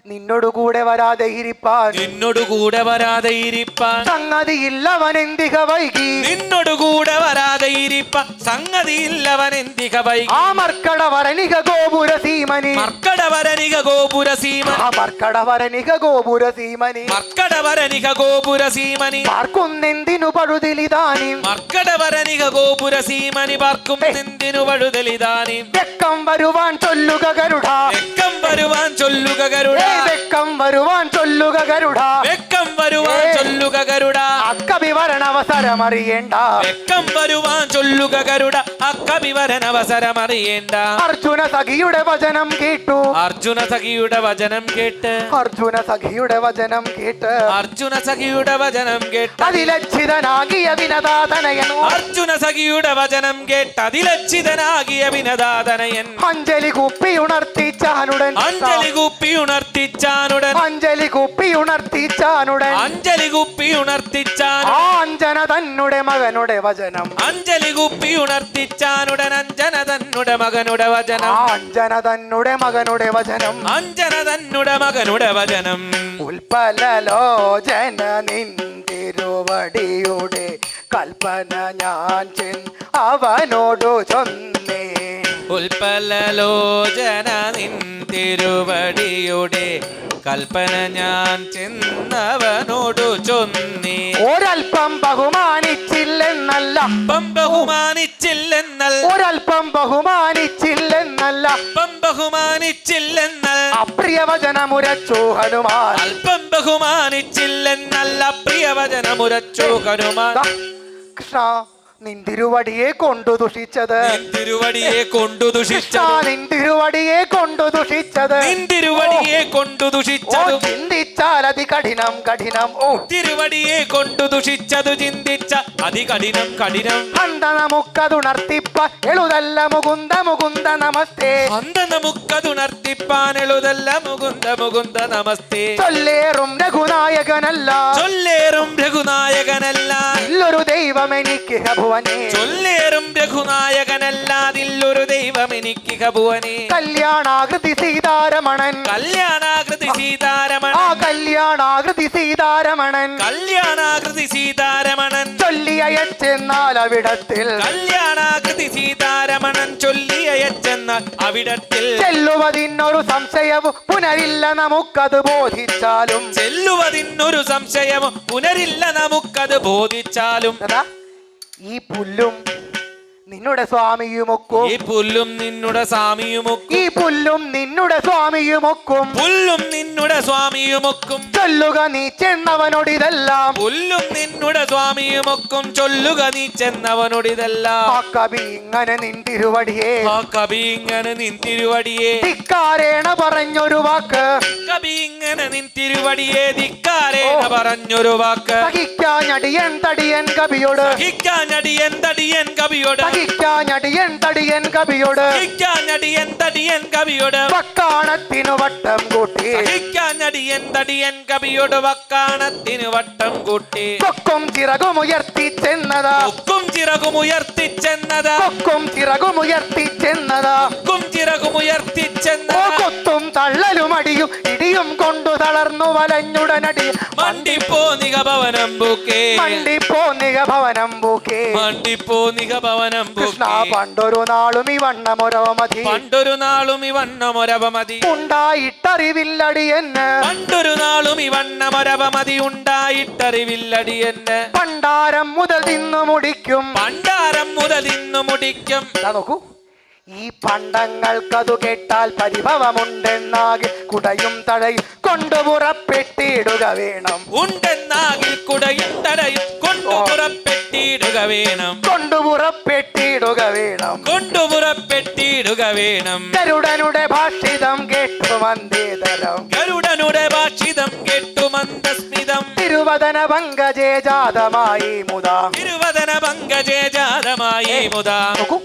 Speaker 3: നിന്നോട് കൂടെ വരാതെ ഇരിപ്പാൻ
Speaker 2: നിന്നോട് കൂടെ വരാതെ ഇരിപ്പാൻ
Speaker 3: സംഗതിയില്ലവൻ എന്തിക വൈകി
Speaker 2: നിന്നോട് കൂടെ വരാതെ ഇരിപ്പാൻ സംഗതിയില്ലവൻ എന്തിക വൈകി
Speaker 3: ആ മർക്കട വരണിക ഗോപുര സീമനി
Speaker 2: മർക്കടവരനിക ഗോപുര സീമനി
Speaker 3: ആ മർക്കട വരണിക ഗോപുര സീമനി
Speaker 2: മർക്കടവരനിക ഗോപുര സീമനി
Speaker 3: പാർക്കുന്നെന്തിനു പഴുതിലിതാനി
Speaker 2: മർക്കടവരനിക ഗോപുര സീമനി പാർക്കും എന്തിനു വഴുതലിതാനി
Speaker 3: വെക്കം വരുവാൻ ചൊല്ലുക ഗരുഡ
Speaker 2: വെക്കം വരുവാൻ ചൊല്ലുക ഗരുഡ
Speaker 3: വെക്കം വരുവാൻ ചൊല്ലുക ഗരുഡ
Speaker 2: വെക്കം വരുവാൻ ചൊല്ലുക ഗരുഡ
Speaker 3: അക്കവിവരണ അവസരമറിയേണ്ട
Speaker 2: വെക്കം വരുവാൻ ചൊല്ലുക ഗരുഡ അക്കവിവരൻ അവസരമറിയേണ്ട
Speaker 3: അർജുന സഖിയുടെ വചനം കേട്ടു
Speaker 2: അർജുന സഖിയുടെ വചനം കേട്ട്
Speaker 3: അർജുന സഖിയുടെ വചനം കേട്ട്
Speaker 2: അർജുന സഖിയുടെ വചനം കേട്ട്
Speaker 3: അതിലച്ഛിതനാകിയ വിനതാതനയനു
Speaker 2: അർജുന സഖിയുടെ വചനം കേട്ട് അതിലച്ഛിതനാകിയ വിനതാതനയൻ
Speaker 3: അഞ്ജലി കുപ്പി ഉണർത്തിച്ചാനുടൻ
Speaker 2: അഞ്ജലി കുപ്പി ഉണർത്തിച്ചാനുടൻ
Speaker 3: അഞ്ജലി കുപ്പി ഉണർത്തിച്ചാനുടൻ
Speaker 2: അഞ്ജലി കുപ്പി ഉണർത്തിച്ചാൻ
Speaker 3: ആ അഞ്ജന തന്നുടെ മകനുടെ വചനം
Speaker 2: അഞ്ജലി കുപ്പി ഉണർത്തിച്ചാനുടൻ അഞ്ജന തന്നുടെ മകനുടെ വചനം
Speaker 3: ആ അഞ്ജന തന്നുടെ മകനുടെ വചനം
Speaker 2: അഞ്ജന തന്നുടെ മകനുടെ വചനം
Speaker 3: ഉൽപ്പലലോചന നിന്തിരുവടിയുടെ കൽപ്പന ഞാൻ അവനോടു ചൊന്നേ
Speaker 2: ഉൽപ്പലലോചന നിൻ തിരുവടിയുടെ കൽപ്പന ഞാൻ ചെന്നവനോടു ചൊന്നി
Speaker 3: ഒരൽപ്പം ബഹുമാനിച്ചില്ലെന്നല്ല
Speaker 2: അല്പം ബഹുമാനിച്ചില്ലെന്നൽ
Speaker 3: ഒരൽപ്പം ബഹുമാനിച്ചില്ലെന്നല്ല
Speaker 2: അല്പം ബഹുമാനിച്ചില്ലെന്നൽ
Speaker 3: അപ്രിയവചനമുരച്ചു ഹനുമാൻ
Speaker 2: അല്പം ബഹുമാനിച്ചില്ലെന്നല്ല പ്രിയവചനമുരച്ചു ഹനുമാൻ
Speaker 3: ദാ, കൃഷ്ണ നിന്തിരുവടിയെ കൊണ്ടു ദുഷിച്ചത്
Speaker 2: നിൻ തിരുവടിയെ കൊണ്ടു
Speaker 3: കൃഷ്ണ
Speaker 2: ദുഷിച്ചതും
Speaker 3: നിന്തിരുവടിയെ കൊണ്ടു ദുഷിച്ചത്
Speaker 2: നിൻ തിരുവടിയെ കൊണ്ടു
Speaker 3: ഓ
Speaker 2: ദുഷിച്ചതും
Speaker 3: ചിന്തിച്ചാൽ അതി കഠിനം കഠിനം ഓ
Speaker 2: തിരുവടിയെ കൊണ്ടു ദുഷിച്ചതു ചിന്തിച്ച അതികഠിനം കഠിനം
Speaker 3: അന്ത നമുക്കതുണർത്തിപ്പ എളുതല്ല മുകുന്ദ മുകുന്ദ നമസ്തേ
Speaker 2: അന്ത നമുക്കതുണർത്തിപ്പാൻ എളുതല്ല മുകുന്ദ മുകുന്ദ നമസ്തേ
Speaker 3: ചൊല്ലേറും രഘുനായകനല്ല
Speaker 2: ചൊല്ലേറും രഘുനായകനല്ല
Speaker 3: ഇല്ലൊരു ദൈവം എനിക്ക് ഭുവനെ
Speaker 2: ചൊല്ലേറും രഘുനായകനല്ലാതില്ലൊരു ദൈവം എനിക്ക് ഭുവനെ
Speaker 3: കല്യാണാകൃതി സീതാരമണൻ
Speaker 2: കല്യാണാകൃതി
Speaker 3: ആ
Speaker 2: സീതാരമണൻ
Speaker 3: കല്യാണാകൃതി സീതാരമണൻ
Speaker 2: കല്യാണാകൃതി സീതാരമണൻ
Speaker 3: ചൊല്ലിയച്ചെന്നാൽ അവിടത്തിൽ
Speaker 2: കല്യാണാകൃതി സീതാരമണൻ ചൊല്ലിയച്ചെന്നാൽ അവിടത്തിൽ
Speaker 3: ചെല്ലുവതിനൊരു സംശയവും പുനരില്ല നമുക്കത് ബോധിച്ചാലും
Speaker 2: ചെല്ലുവതിനൊരു സംശയമോ പുനരില്ല നമുക്കത് ബോധിച്ചാലും
Speaker 3: അതാ, ഈ പുല്ലും നിന്നുടെ സ്വാമിയുമൊക്കും
Speaker 2: ഈ പുല്ലും നിന്നുടെ സ്വാമിയുമൊക്കും
Speaker 3: ഈ പുല്ലും നിന്നുടെ സ്വാമിയുമൊക്കും
Speaker 2: പുല്ലും നിന്നുടെ സ്വാമിയുമൊക്കും
Speaker 3: ചൊല്ലുക നീ ചെന്നവനോടിതെല്ലാം
Speaker 2: പുല്ലും നിന്നുടെ സ്വാമിയുമൊക്കും ചൊല്ലുക നീ ചെന്നവനോടിതെല്ലാം
Speaker 3: ആ കവി ഇങ്ങനെ നിൻ തിരുവടിയെ
Speaker 2: ആ കവി ഇങ്ങനെ നിൻ തിരുവടിയെ
Speaker 3: ധിക്കാരേണ പറഞ്ഞൊരു വാക്ക്
Speaker 2: കവി ഇങ്ങനെ നിൻ തിരുവടിയെ ധിക്കാരേണ പറഞ്ഞൊരു വാക്ക്
Speaker 3: സഹിക്കാഞ്ഞടിയൻ തടിയൻ കവിയോട്
Speaker 2: സഹിക്കാഞ്ഞടിയൻ തടിയൻ കവിയോട്
Speaker 3: സഹിക്കാഞ്ഞടിയൻ തടിയൻ കവിയോട്
Speaker 2: സഹിക്കാഞ്ഞടിയൻ തടിയൻ കവിയോട്
Speaker 3: വക്കാണത്തിനു വട്ടം കൂട്ടി
Speaker 2: സഹിക്കാഞ്ഞടിയൻ തടിയൻ കവിയോട് വക്കാണത്തിന് വട്ടം കൂട്ടി
Speaker 3: കൊക്കും ചിറകും ഉയർത്തി ചെന്നതാ
Speaker 2: കൊക്കും ചിറകും ഉയർത്തിച്ചെന്നത്
Speaker 3: കൊക്കും ചിറകും ഉയർത്തി ചെന്നതാ
Speaker 2: കൊക്കും ചിറകും
Speaker 3: ഓ
Speaker 2: ഉയർത്തിച്ചെന്നത്
Speaker 3: കൊത്തും തള്ളലും അടിയും ഇടിയും കൊണ്ടു തളർന്നു വലഞ്ഞുടനടി
Speaker 2: മണ്ടിപ്പോ നിഗഭവനം പൂക്കേ
Speaker 3: മണ്ടിപ്പോ നിഗഭവനം പൂക്കേ
Speaker 2: മണ്ടിപ്പോ നിഗഭവനം
Speaker 3: കൃഷ്ണ
Speaker 2: പൂക്കേ
Speaker 3: പണ്ടൊരു നാളും ഈ വണ്ണമൊരവമതി
Speaker 2: പണ്ടൊരു നാളും ഈ വണ്ണമൊരവമതി
Speaker 3: ഉണ്ടായിട്ടറിവില്ലടിയെന്ന്
Speaker 2: പണ്ടൊരു നാളും ഈ വണ്ണമൊരവമതി ഉണ്ടായിട്ടറിവില്ലടിയെന്ന്
Speaker 3: പണ്ടാരം മുതൽ തിന്നു മുടിക്കും
Speaker 2: പണ്ടാരം മുതൽ ഇന്നു മുടിക്കും
Speaker 3: ദാ നോക്കൂ ഈ പണ്ടങ്ങൾക്കതു കേട്ടാൽ പരിഭവമുണ്ടെന്നാകിൽ കുടയും തടയും കൊണ്ടു പുറപ്പെട്ടിടുക വേണം
Speaker 2: ഉണ്ടെന്നാകിൽ കുടയും തടയും കൊണ്ടുപുറപ്പെട്ടിടുക വേണം
Speaker 3: കൊണ്ടുപുറപ്പെട്ടിടുക വേണം
Speaker 2: കൊണ്ടുപുറപ്പെട്ടിടുക വേണം
Speaker 3: ഗരുഡനുടെ ഭാഷിതം കേട്ടു വന്ദേതരം
Speaker 2: ഗരുഡനുടെ ഭാഷിതം കേട്ടു മന്ദസ്മിതം
Speaker 3: തിരുവദന പങ്കജേ ജാതമായി മുതാ
Speaker 2: തിരുവദന പങ്കജേ ജാതമായി മുതാ
Speaker 3: നോക്കൂ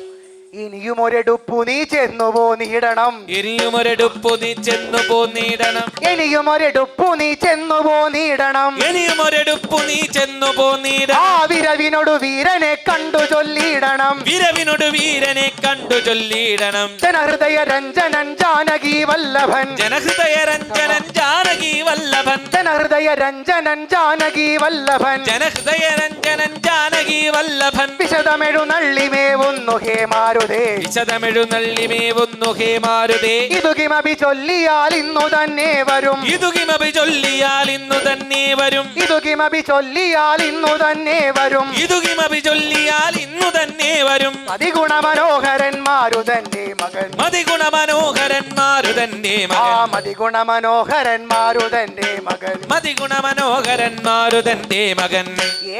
Speaker 3: ഇനിയും ഒരെടുപ്പു നീ ചെന്നു പോന്നിടണം
Speaker 2: ഇനിയും ഒരെടുപ്പു നീ ചെന്നു പോന്നിടണം
Speaker 3: ഇനിയും ഒരെടുപ്പു നീ ചെന്നു പോന്നിടണം
Speaker 2: ഇനിയും ഒരെടുപ്പു നീ ചെന്നു
Speaker 3: ആ
Speaker 2: പോന്നിടണം
Speaker 3: വിരവിനോട് വീരനെ കണ്ടു ചൊല്ലിയിടണം
Speaker 2: വിരവിനോട് വീരനെ കണ്ടു ചൊല്ലിയിടണം
Speaker 3: ജനഹൃദയ രഞ്ജനൻ ജാനകി വല്ലഭൻ
Speaker 2: ജനഹൃദയ രഞ്ജനൻ ജാനകി വല്ലഭൻ
Speaker 3: ജനഹൃദയ രഞ്ജനൻ ജാനകി വല്ലഭൻ
Speaker 2: ജനഹൃദയ രഞ്ജനൻ ജാനകി വല്ലഭൻ
Speaker 3: വിശദമെഴുന്നള്ളിമേവുന്നു ഹേ മാരുതേ
Speaker 2: വിശദമെഴുന്നള്ളിമേവുന്നു ഹേ മാരുതേ
Speaker 3: ഇതു കിമപി ചൊല്ലിയാൽ ഇന്നു തന്നെ വരും
Speaker 2: ഇതു കിമപി ചൊല്ലിയാൽ ഇന്നു തന്നെ വരും
Speaker 3: ഇതു കിമപി ചൊല്ലിയാൽ ഇന്നു തന്നെ വരും
Speaker 2: ഇതു കിമപി ചൊല്ലിയാൽ ഇന്നു തന്നെ വരും
Speaker 3: മതിഗുണമനോഹരൻ മാരുതന്റെ മകൻ
Speaker 2: മതിഗുണമനോഹരൻ മാരുതന്റെ
Speaker 3: ആ
Speaker 2: മകൻ
Speaker 3: മതിഗുണമനോഹരൻ മാരുതന്റെ മകൻ
Speaker 2: മതിഗുണമനോഹരൻ മാരുതന്റെ മകൻ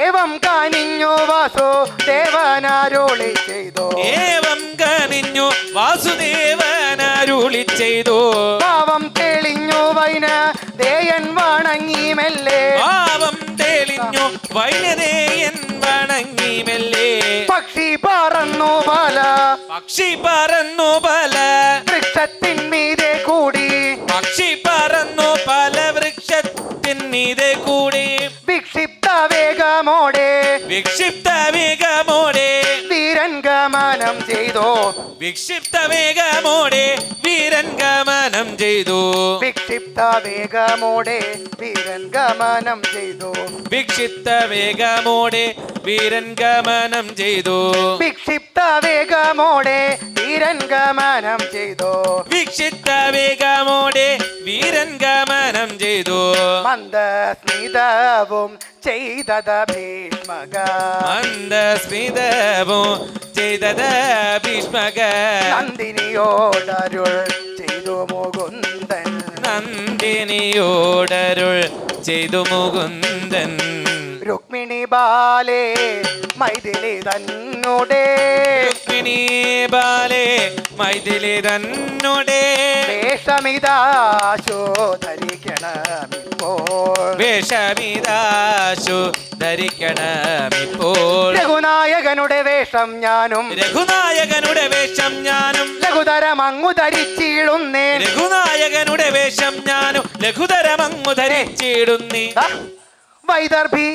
Speaker 3: ഏവം കാനിഞ്ഞു വാസു ദേവനാരോളി ചെയ്തു
Speaker 2: ഏവം കനിഞ്ഞു വാസുദേവനരുളി ചെയ്തു
Speaker 3: പാവം തെളിഞ്ഞു വൈന ദേയൻ വണങ്ങി മെല്ലെ
Speaker 2: പാവം തെളിഞ്ഞു വൈനതേയൻ വണങ്ങി മെല്ലെ
Speaker 3: പക്ഷി പറന്നു പല
Speaker 2: പക്ഷി പറന്നു പല
Speaker 3: വൃക്ഷത്തിന്മീതെ കൂടി
Speaker 2: പക്ഷി പറന്നു പല വൃക്ഷത്തിന്മീതെ കൂടി
Speaker 3: വിക്ഷിപ്ത വേഗമോടെ
Speaker 2: വിക്ഷിപ്ത വേഗമോടെ
Speaker 3: വീരൻ ഗമനം ചെയ്തു
Speaker 2: വിക്ഷിപ്ത വേഗമോടെ വീരൻ ഗമനം ചെയ്തു
Speaker 3: വിക്ഷിപ്ത വേഗമോടെ വീരൻ ഗമനം ചെയ്തു
Speaker 2: വിക്ഷിപ്ത വേഗമോടെ വീരൻ ഗമനം ചെയ്തു
Speaker 3: വിക്ഷിപ്ത വേഗമോടെ വീരൻ ഗമനം ചെയ്തു
Speaker 2: വിക്ഷിപ്ത വേഗമോടെ വീരൻ ഗമനം ചെയ്തു
Speaker 3: മന്ദസ്മിതവും ചെയ്തത ഭീഷ്മക
Speaker 2: മന്ദസ്മിതവും ചെയ്തത് ഭീഷ്മക
Speaker 3: നന്ദിനിയോടരുൾ ചെയ്തു മുകുന്ദൻ
Speaker 2: നന്ദിനിയോടരുൾ ചെയ്തു മുകുന്ദൻ
Speaker 3: രുക്മിണി ബാലേ മൈഥിലി തന്നുടേ
Speaker 2: രുക്മിണി ബാലേ മൈഥിലി തന്നുടേ
Speaker 3: വേഷമിതാശോ ധരിക്കണമിപ്പോൾ
Speaker 2: വേഷമിതാശു ധരിക്കണമിപ്പോൾ
Speaker 3: രഘുനായകനുടെ വേഷം ഞാനും
Speaker 2: രഘുനായകനുടെ വേഷം ഞാനും
Speaker 3: ലഘുതരമങ്ങു ധരിച്ചിടുന്നേ
Speaker 2: രഘുനായകനുടെ വേഷം ഞാനും ലഘുതരമങ്ങു ധരിച്ചിടുന്നി
Speaker 3: വൈദർഭി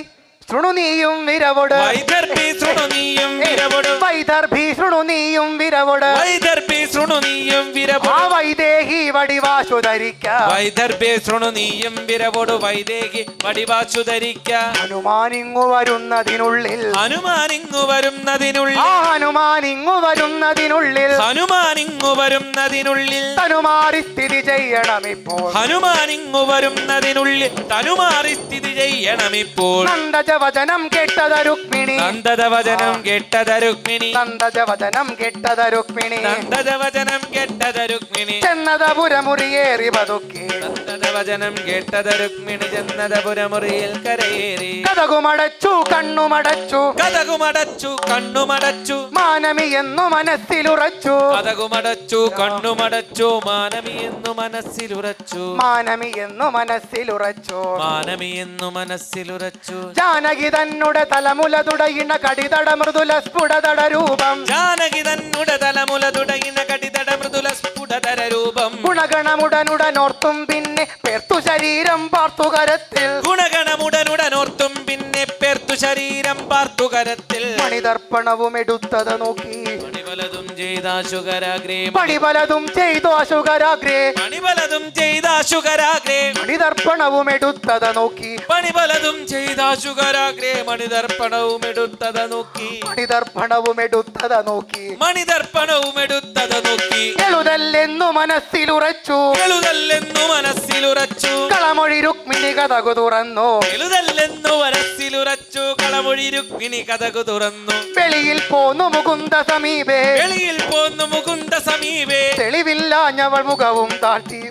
Speaker 3: ശൃണു നീയും വിരവോട്
Speaker 2: വൈദർഭി ശൃണു നീയും വിരവോട്
Speaker 3: വൈദർഭി ശൃണു നീയും വിരവോട്
Speaker 2: വൈദർഭി ശൃണു ശൃണു നീയും
Speaker 3: ആ
Speaker 2: വിരവൊടു
Speaker 3: വൈദേഹി വടിവാശു ധരിക്കാം
Speaker 2: വൈദർഭ്യ ശൃണു നീയും വിരവൊടു വൈദേഹി വടിവാശു ധരിക്ക
Speaker 3: ഹനുമാനിങ്ങു വരുന്നതിനുള്ളിൽ
Speaker 2: ഹനുമാനിങ്ങു വരുന്നതിനുള്ളിൽ
Speaker 3: ആ ഹനുമാനിങ്ങു വരുന്നതിനുള്ളിൽ
Speaker 2: ഹനുമാനിങ്ങു വരുന്നതിനുള്ളിൽ
Speaker 3: തനുമാറി സ്ഥിതി ചെയ്യണമിപ്പോൾ
Speaker 2: ഹനുമാനിങ്ങു വരുന്നതിനുള്ളിൽ തനുമാറി സ്ഥിതി ചെയ്യണമിപ്പോൾ
Speaker 3: നന്ദജവചനം കേട്ടത രുക്മിണി
Speaker 2: നന്ദവചനം കേട്ടത രുക്മിണി
Speaker 3: നന്ദജവചനം കേട്ടത രുക്മിണി
Speaker 2: നന്ദവചനം കേട്ടത രുക്മിണി
Speaker 3: ചെന്നതപുരമുറിയേറി പതുക്കെ
Speaker 2: നന്ദവചനം കേട്ടത രുക്മിണി ചെന്നതപുരമുറിയിൽ കരയേറി
Speaker 3: കഥകുമടച്ചു കണ്ണുമടച്ചു
Speaker 2: കഥകുമടച്ചു കണ്ണുമടച്ചു
Speaker 3: മാനമി എന്നു മനസ്സിലുറച്ചു
Speaker 2: കഥകുമടച്ചു കണ്ണുമടച്ചു മാനമി എന്നു മനസ്സിലുറച്ചു
Speaker 3: മാനമി എന്നു മനസ്സിലുറച്ചു
Speaker 2: മാനമി എന്നു മനസ്സിലുറച്ചു
Speaker 3: ജാനകി തന്നെ തലമുല തുടയിണ കടിതട മൃദുല സ്ഫുടതട രൂപം
Speaker 2: ജാനകി തന്നുടെ തലമുല തുടങ്ങിന കടിതട മൃദുല സ്ഫുടതര രൂപം
Speaker 3: ഗുണഗണമുടനുടനോർത്തും പിന്നെ പേർത്തു ശരീരം പാർത്തു കരത്തിൽ
Speaker 2: ഗുണഗണമുടനുടനോർത്തും പിന്നെ പേർത്തു ശരീരം പാർത്തു കരത്തിൽ
Speaker 3: മണിദർപ്പണവും എടുത്തത് നോക്കി
Speaker 2: മണിപലതും ചെയ്താശുകരാഗ്രേ
Speaker 3: പണിപലതും ചെയ്തു അശുകരാഗ്രേ
Speaker 2: മണിപലതും ചെയ്താശുകരാഗ്രേ
Speaker 3: മണിദർപ്പണവും എടുത്തത് നോക്കി
Speaker 2: പണിപലതും ചെയ്താശുകരാഗ്രേ മണിദർപ്പണവും എടുത്തത നോക്കി
Speaker 3: മണിദർപ്പണവും എടുത്തത് നോക്കി
Speaker 2: മണിദർപ്പണവും എടുത്തത നോക്കി
Speaker 3: എളുതല്ലെന്നു മനസ്സിലുറച്ചു
Speaker 2: എഴുതല്ലെന്നു മനസ്സിലുറച്ചു
Speaker 3: കളമൊഴി രുക്മിണി കഥകു തുറന്നു
Speaker 2: എഴുതല്ലെന്നു മനസ്സിലുറച്ചു കളമൊഴി രുക്മിണി കഥകു തുറന്നു
Speaker 3: വെളിയിൽ പോന്നു മുകുന്ദ സമീപേ
Speaker 2: വെളിയിൽ പോന്നു മുകുന്ദ സമീപേ
Speaker 3: തെളിവില്ലാഞ്ഞവൾ മുഖവും താഴ്ത്തി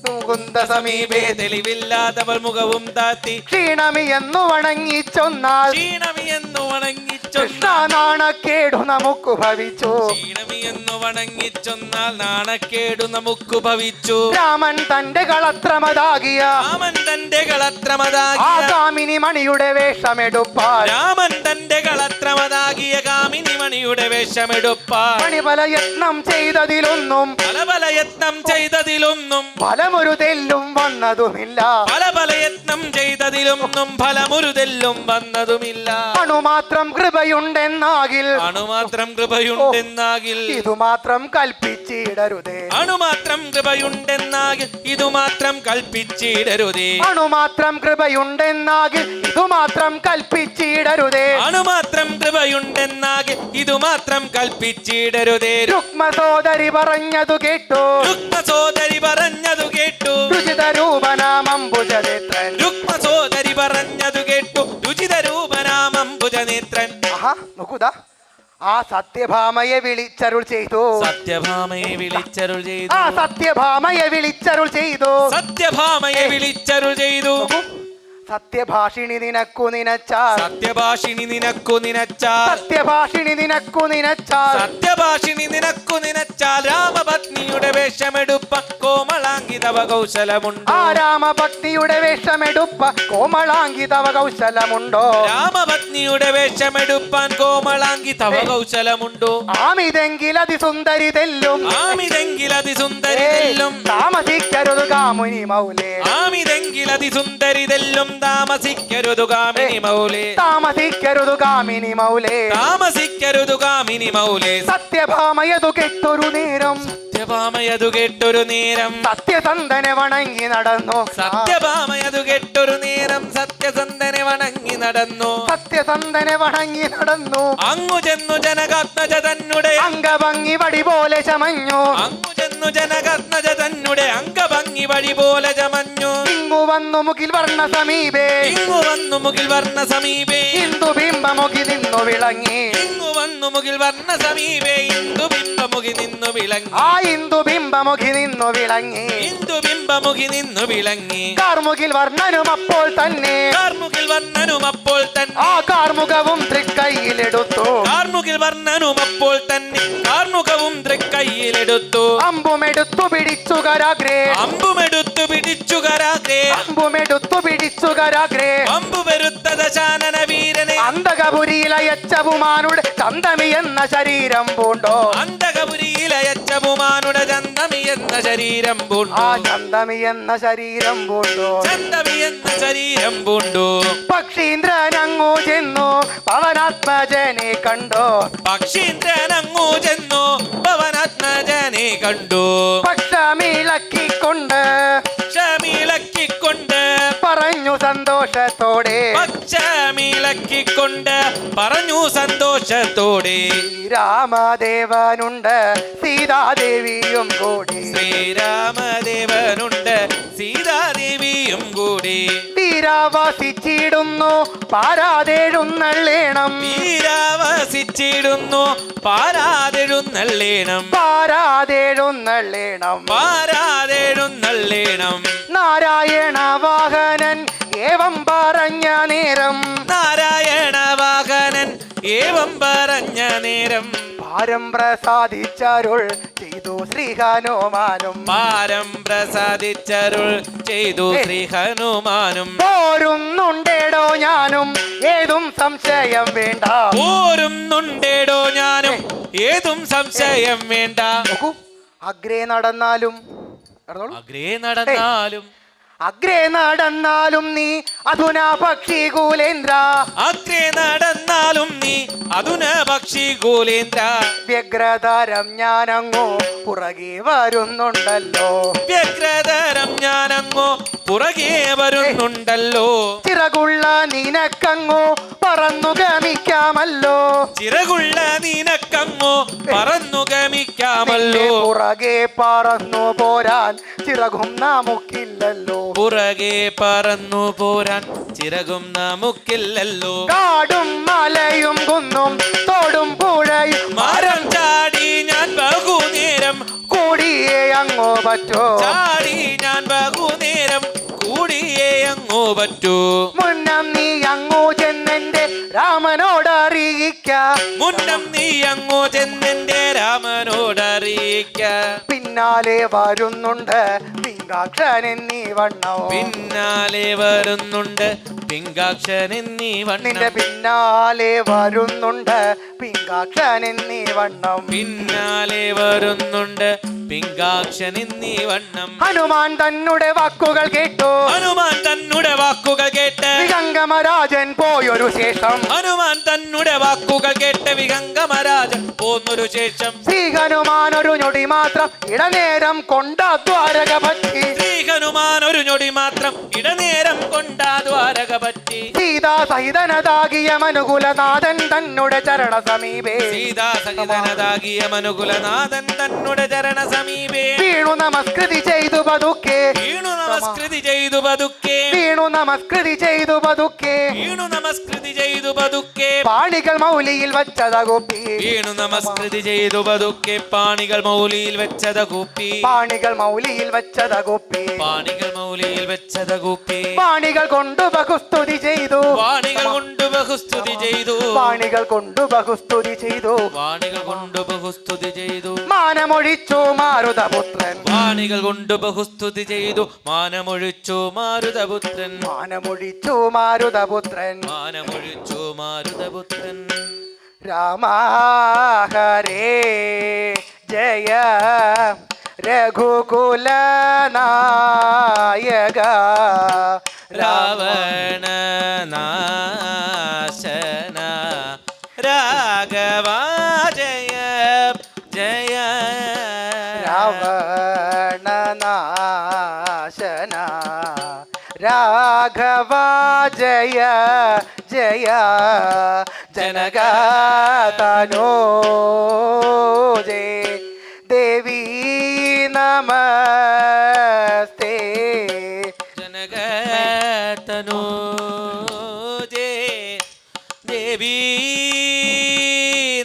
Speaker 3: മുകുന്ദ സമീപേ
Speaker 2: തെളിവില്ലാത്തവൾ മുഖവും താത്തി
Speaker 3: ക്ഷീണമി എന്നു വണങ്ങി ചൊന്നാൽ
Speaker 2: ക്ഷീണമി എന്നു വണങ്ങിച്ചൊന്ന
Speaker 3: കൃഷ്ണ നാണക്കേടു നമുക്ക് ഭവിച്ചു
Speaker 2: ക്ഷീണമി എന്നു വണങ്ങിച്ചൊന്നാൽ നാണക്കേടു നമുക്ക് ഭവിച്ചു
Speaker 3: രാമൻ തന്റെ കളത്രമതാകിയ
Speaker 2: രാമൻ തന്റെ
Speaker 3: ആ
Speaker 2: കളത്രമതാകിയ
Speaker 3: കാമിനി മണിയുടെ വേഷമെടുപ്പാൻ
Speaker 2: രാമൻ തന്റെ കളത്രമതാകിയ കാമിനി മണിയുടെ വേഷമെടുപ്പാൻ
Speaker 3: മണിപല യത്നം ചെയ്തതിലൊന്നും
Speaker 2: പല പല യത്നം ചെയ്തതിലൊന്നും
Speaker 3: ഫലമൊരു തെല്ലും വന്നതുമില്ല
Speaker 2: പല പല യത്നം ചെയ്തതിലൊന്നും ഫലമൊരുതെല്ലും വന്നതുമില്ല
Speaker 3: അണുമാത്രം കൃപയുണ്ടെന്നാകിൽ
Speaker 2: അണുമാത്രം കൃപയുണ്ടെന്നാകിൽ
Speaker 3: ഇതുമാത്രം കൽപ്പിച്ചിടരുതേ
Speaker 2: അണുമാത്രം കൃപയുണ്ടെന്നാകിൽ ഇതുമാത്രം കൽപ്പിച്ചിടരുതേ
Speaker 3: അണുമാത്രം കൃപയുണ്ടെന്നാകിൽ ഇതുമാത്രം കൽപ്പിച്ചിടരുതേ
Speaker 2: അണുമാത്രം കൃപയുണ്ടെന്നാകിൽ ഇതുമാത്രം കൽപ്പിച്ചിടരുതേ
Speaker 3: രുക്മ സോദരി പറഞ്ഞതു കേട്ടു
Speaker 2: രുക്മ സോദരി പറഞ്ഞതു കേട്ടു
Speaker 3: രുചിത രൂപനാമംബുജനേത്രൻ
Speaker 2: രുക്മ സോദരി പറഞ്ഞതു കേട്ടു രുചിത രൂപനാമംബുജനേത്രൻ
Speaker 3: ആഹാ നോക്കൂതാ ആ സത്യഭാമയെ വിളിച്ചരുൾ ചെയ്തു
Speaker 2: സത്യഭാമയെ വിളിച്ചരുൾ ചെയ്തു
Speaker 3: ആ സത്യഭാമയെ വിളിച്ചരുൾ ചെയ്തു
Speaker 2: സത്യഭാമയെ വിളിച്ചരുൾ ചെയ്തു
Speaker 3: നോക്കൂ. സത്യഭാഷിണി നിനക്കു നിനച്ചാൽ
Speaker 2: സത്യഭാഷിണി നിനക്കു നിനച്ചാൽ
Speaker 3: സത്യഭാഷിണി നിനക്കു നിനച്ചാൽ
Speaker 2: സത്യഭാഷിണി നിനക്കു നിനച്ചാൽ രാമപത്നിയുടെ വേഷമെടുപ്പ കോമളാങ്കി തവ കൗശലമുണ്ടോ
Speaker 3: ആ രാമഭക്തിയുടെ വേഷമെടുപ്പ കോമളാങ്കി തവ കൗശലമുണ്ടോ
Speaker 2: രാമപത്നിയുടെ വേഷമെടുപ്പാൻ കോമളാങ്കി തവ കൗശലമുണ്ടോ
Speaker 3: ആമിതെങ്കിൽ അതിസുന്ദരി തെല്ലും
Speaker 2: ആമിതെങ്കിൽ അതിസുന്ദരിതെല്ലും
Speaker 3: താമസിക്കരുത് കാമുനി മൗലേ
Speaker 2: ആമിതെങ്കിൽ അതിസുന്ദരിതെല്ലും താമസിക്കരുതു കാമിനി മൗലേ
Speaker 3: താമസിക്കരുത് കാമിനി മൗലേ
Speaker 2: താമസിക്കരുതു കാമിനി മൗലേ
Speaker 3: സത്യഭാമയതു കെട്ടൊരു നേരം
Speaker 2: സത്യഭാമയതു കേട്ടൊരു നേരം
Speaker 3: സത്യസന്ധനെ വണങ്ങി നടന്നു
Speaker 2: സത്യഭാമയതു കേട്ടൊരു നേരം സത്യസന്ധനെ വണങ്ങി നടന്നു
Speaker 3: സത്യസന്ധനെ വണങ്ങി നടന്നു
Speaker 2: അങ്ങു ചെന്നു ജനകാത്മജ തന്നെ
Speaker 3: അംഗഭംഗി വടി പോലെ ചമഞ്ഞു
Speaker 2: അങ്ങു ചെന്നു ജനകാത്മജ തന്നെ അംഗഭംഗി വഴി പോലെ ചമഞ്ഞു
Speaker 3: ഇങ്ങു വന്നു മുകിൽ വർണ്ണ സമീപേ
Speaker 2: ഇങ്ങു വന്നു മുകിൽ വർണ്ണ സമീപേ
Speaker 3: ഹിന്ദു ബിംബമുഖി നിന്നു വിളങ്ങി
Speaker 2: ഇങ്ങു വന്നു മുകിൽ വർണ്ണ സമീപേ ഇന്ദു ബിംബമുഖി നിന്നു വിളങ്ങി
Speaker 3: ആ ഹിന്ദു ബിംബമുഖി നിന്നു വിളങ്ങി
Speaker 2: ഇന്ദു ബിംബമുഖി നിന്നു വിളങ്ങി
Speaker 3: കാർമുകിൽ വർണ്ണനും അപ്പോൾ തന്നെ
Speaker 2: കാർമുകിൽ വർണ്ണനും അപ്പോൾ തന്നെ
Speaker 3: ആ കാർമുകവും തൃക്കൈയിലെടുത്തു
Speaker 2: കാർമുകിൽ വർണ്ണനും അപ്പോൾ തന്നെ കാർമുകവും തൃക്കൈയിലെടുത്തു
Speaker 3: അമ്പുമെടുത്തു പിടിച്ചു കരാഗ്രേ
Speaker 2: അമ്പുമെടുത്തു പിടിച്ചു കരാഗ്രേ
Speaker 3: അമ്പുമെടുത്തു പിടിച്ചു കരാഗ്രേ
Speaker 2: അമ്പു വെറുത്ത ദശാനന വീരനെ
Speaker 3: അന്തകപുരിയിലയച്ചവുമാനുടെ ചന്തമി എന്ന ശരീരം പൂണ്ടോ
Speaker 2: അന്തകപുരിയിലയച്ചപുമാനുടെ ചന്തമി എന്ന ശരീരം പൂണ്ടു
Speaker 3: ആ ചന്തമി എന്ന ശരീരം പൂണ്ടോ
Speaker 2: ചന്തമി എന്ന ശരീരം പൂണ്ടു
Speaker 3: പക്ഷീന്ദ്രനങ്ങു ചെന്നു പവനാത്മജനെ കണ്ടോ
Speaker 2: പക്ഷീന്ദ്രനങ്ങു ചെന്നു പവനാത്മജനെ കണ്ടു
Speaker 3: പക്ഷമിളക്കിക്കൊണ്ട്
Speaker 2: ക്ഷമിളക്കിക്കൊണ്ട്
Speaker 3: പറഞ്ഞു സന്തോഷത്തോടെ
Speaker 2: പക്ഷമിളക്കിക്കൊണ്ട് പറഞ്ഞു സന്തോഷത്തോടെ
Speaker 3: രാമദേവനുണ്ട് സീതാദേവിയും കൂടി
Speaker 2: ശ്രീരാമദേവനുണ്ട് സീതാദേവിയും കൂടി
Speaker 3: വീരാവസിച്ചിടുന്നു പാരാതെഴുന്നള്ളേണം
Speaker 2: വീരാവസിച്ചിടുന്നു പാരാതെഴുന്നള്ളേണം
Speaker 3: പാരാതെഴുന്നള്ളേണം
Speaker 2: പാരാതെഴുന്നള്ളേണം
Speaker 3: നാരായണ വാഹനൻ ഏവം പറഞ്ഞ നേരം
Speaker 2: നാരായണ വാഹനൻ ഏവം പറഞ്ഞ നേരം
Speaker 3: പാരം പ്രസാദിച്ചരുൾ ചെയ്തു ശ്രീ ഹനുമാനും
Speaker 2: പാരം പ്രസാദിച്ചരുൾ ചെയ്തു ശ്രീ ഹനുമാനും
Speaker 3: പോരുന്നുണ്ടേടോ ഞാനും ഏതും സംശയം വേണ്ട
Speaker 2: പോരുന്നുണ്ടേടോ ഞാനും ഏതും സംശയം വേണ്ട
Speaker 3: നോക്കൂ അഗ്രേ നടന്നാലും നടന്നോളൂ.
Speaker 2: അഗ്രേ നടന്നാലും
Speaker 3: അഗ്രേ നടന്നാലും നീ അധുനാ പക്ഷി കൂലേന്ദ്ര
Speaker 2: അഗ്രേ നടന്നാലും നീ അധുന പക്ഷി ഗോലേന്ദ്ര
Speaker 3: വ്യഗ്രതരം ഞാനങ്ങോ പുറകെ വരുന്നുണ്ടല്ലോ
Speaker 2: വ്യഗ്രതരം ഞാനങ്ങോ പുറകെ വരുന്നുണ്ടല്ലോ
Speaker 3: ചിറകുള്ള നിനക്കങ്ങോ പറന്നു ഗമിക്കാമല്ലോ
Speaker 2: ചിറകുള്ള നിനക്കങ്ങോ പറന്നു ഗമിക്കാമല്ലോ
Speaker 3: പുറകെ പറന്നു പോരാൻ ചിറകും നമുക്കില്ലല്ലോ
Speaker 2: പുറകെ പറന്നു പോരാൻ ചിറകും നമുക്കില്ലല്ലോ
Speaker 3: കാടും മലയും കുന്നും തോടും പുഴയും
Speaker 2: മരം ചാടി ഞാൻ ബഹുനേരം
Speaker 3: കൂടിയേ അങ്ങോ പറ്റോ
Speaker 2: ചാടി ഞാൻ ബഹുനേരം കൂടിയേ അങ്ങോ പറ്റൂ
Speaker 3: മുന്നം നീ അങ്ങോ ചെന്നെന്റെ രാമനോട് അറിയിക്ക
Speaker 2: മുന്നം നീ അങ്ങോ ചെന്നെന്റെ രാമനോട് അറിയിക്ക
Speaker 3: പിന്നാലെ വരുന്നുണ്ട് പിങ്കാക്ഷൻ എന്നീ വണ്ണം
Speaker 2: പിന്നാലെ വരുന്നുണ്ട് പിങ്കാക്ഷൻ എന്നീ
Speaker 3: നിന്റെ
Speaker 2: വണ്ണം
Speaker 3: പിന്നാലെ വരുന്നുണ്ട് പിങ്കാക്ഷൻ എന്നീ വണ്ണം
Speaker 2: പിന്നാലെ വരുന്നുണ്ട് പിങ്കാക്ഷൻ എന്നീ വണ്ണം
Speaker 3: ഹനുമാൻ തന്നെ വാക്കുകൾ കേട്ടു
Speaker 2: ഹനുമാൻ തന്നുടെ വാക്കുകൾ കേട്ട്
Speaker 3: വിഹംഗമരാജൻ പോയൊരു ശേഷം
Speaker 2: ഹനുമാൻ തന്നുടെ വാക്കുകൾ കേട്ട് വിഹംഗമരാജൻ പോന്നൊരു ശേഷം
Speaker 3: ശ്രീ ഹനുമാൻ ഒരു ഞൊടി മാത്രം ഇടനേരം കൊണ്ട ദ്വാരക പറ്റി
Speaker 2: ശ്രീ ഹനുമാൻ ഒരു ഞൊടി മാത്രം ഇടനേരം കൊണ്ടാ ദ്വാരക പറ്റി
Speaker 3: സീതാ സഹിതനതാകിയ മനുകുലനാഥൻ തന്നെ ചരണ സമീപേ
Speaker 2: സീതാ സഹിതനതാകിയ മനുകുലനാഥൻ തന്നുടെ ചരണ സമീപേ
Speaker 3: വീണു നമസ്കൃതി ചെയ്തു പതുക്കെ
Speaker 2: വീണു നമസ്കൃതി ചെയ്തു പതുക്കെ
Speaker 3: വീണു നമസ്കൃതി ചെയ്തു പതുക്കെ
Speaker 2: വീണു നമസ്കൃതി ചെയ്തു പതുക്കെ
Speaker 3: പാണികൾ മൗലിയിൽ വച്ചതകുപ്പി
Speaker 2: വീണു നമസ്കൃതി ചെയ്തു പതുക്കെ പാണികൾ മൗലിയിൽ വെച്ചത കൂപ്പി
Speaker 3: പാണികൾ മൗലിയിൽ വച്ചതകുപ്പി
Speaker 2: പാണികൾ മൗലിയിൽ വെച്ചത കൂപ്പി
Speaker 3: പാണികൾ കൊണ്ടു ബഹുസ്തുതി ചെയ്തു
Speaker 2: വാണികൾ കൊണ്ട് ബഹുസ്തുതി ചെയ്തു
Speaker 3: പാണികൾ കൊണ്ടു ബഹുസ്തുതി ചെയ്തു
Speaker 2: വാണികൾ കൊണ്ട് ബഹുസ്തുതി ചെയ്തു
Speaker 3: മാനമൊഴിച്ചു മാരുതപുത്രൻ
Speaker 2: വാണികൾ കൊണ്ട് ബഹുസ്തുതി ചെയ്തു മാനമൊഴിച്ചു മാരുതപുത്രൻ
Speaker 3: മാനമൊഴിച്ചു മാരുതപുത്രൻ
Speaker 2: മാനമൊഴിച്ചു മാരുതപുത്രൻ
Speaker 3: രാമ ഹരേ ജയ രഘുകുല നായക
Speaker 2: രാവണ നാശന രാഘവ ജയ ജയ
Speaker 3: രാവണനാശന രാഘവ ജയ ജയ ജനകതനോജേ ദേവി നമസ്തേ
Speaker 2: ജനകതനോ ജേ ദേവി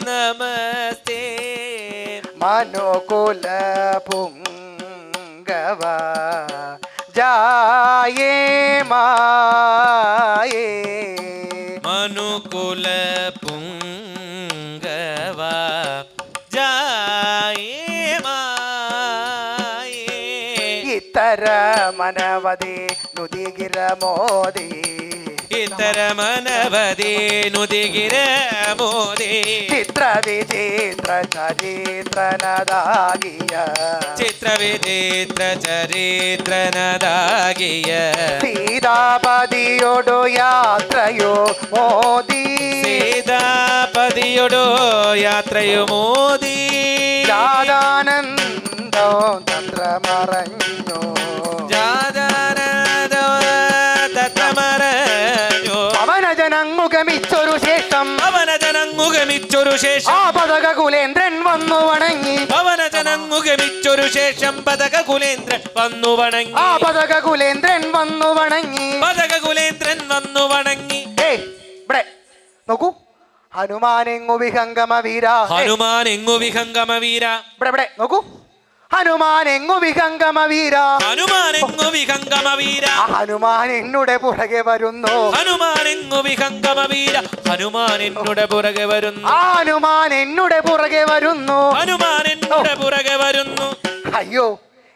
Speaker 2: നമസ്തേ
Speaker 3: മനുകുല പുംഗവ ജായേ മായേ
Speaker 2: മനുകുല പുംഗവ ജായേ മായേ
Speaker 3: ഇത്തര മനവതി നുദിഗിര മോദി
Speaker 2: ഇത്തരമനവധി നുദിഗിര മോദി
Speaker 3: ചിത്ര വിചിത്ര ചരിത്രനദാകിയ
Speaker 2: ചിത്രവിചിത്ര ചരിത്രനദാകിയ
Speaker 3: സീതാപതിയോടു യാത്രയോ മോദി
Speaker 2: സീതാപതിയോടോ യാത്രയുമോദി
Speaker 3: രാധാനന്ദ കുന്തവും തന്ത്രമറഞ്ഞു. അവനജനങ്ങുഗമിച്ചൊരു ശേഷം ആ പതക കുലേന്ദ്രൻ വന്നു വണങ്ങി.
Speaker 2: അവനജനങ്ങുഗമിച്ചൊരു ശേഷം പതക കുലേന്ദ്രൻ വന്നു വണങ്ങി.
Speaker 3: ആ പതക കുലേന്ദ്രൻ വന്നു വണങ്ങി.
Speaker 2: പതക കുലേന്ദ്രൻ വന്നു വണങ്ങി.
Speaker 3: ഇവിടെ നോക്കൂ. ഹനുമാനെങ്ങു വിഹംഗമ വീര.
Speaker 2: ഹനുമാൻ എങ്ങു വിഹംഗമ വീര.
Speaker 3: ഇവിടെ നോക്കൂ. ഹനുമാൻ എങ്ങു വിഹംഗമ വീര.
Speaker 2: ഹനുമാൻ എങ്ങു വിഹംഗമ വീര.
Speaker 3: ഹനുമാൻ എന്നുടെ പുറകെ വരുന്നു.
Speaker 2: ഹനുമാൻ എങ്ങു വിഹംഗമ വീര. ഹനുമാൻ എന്നുടെ പുറകെ വരുന്നു.
Speaker 3: ഹനുമാൻ എന്നുടെ പുറകെ വരുന്നു.
Speaker 2: ഹനുമാൻ എന്നുടെ പുറകെ വരുന്നു.
Speaker 3: അയ്യോ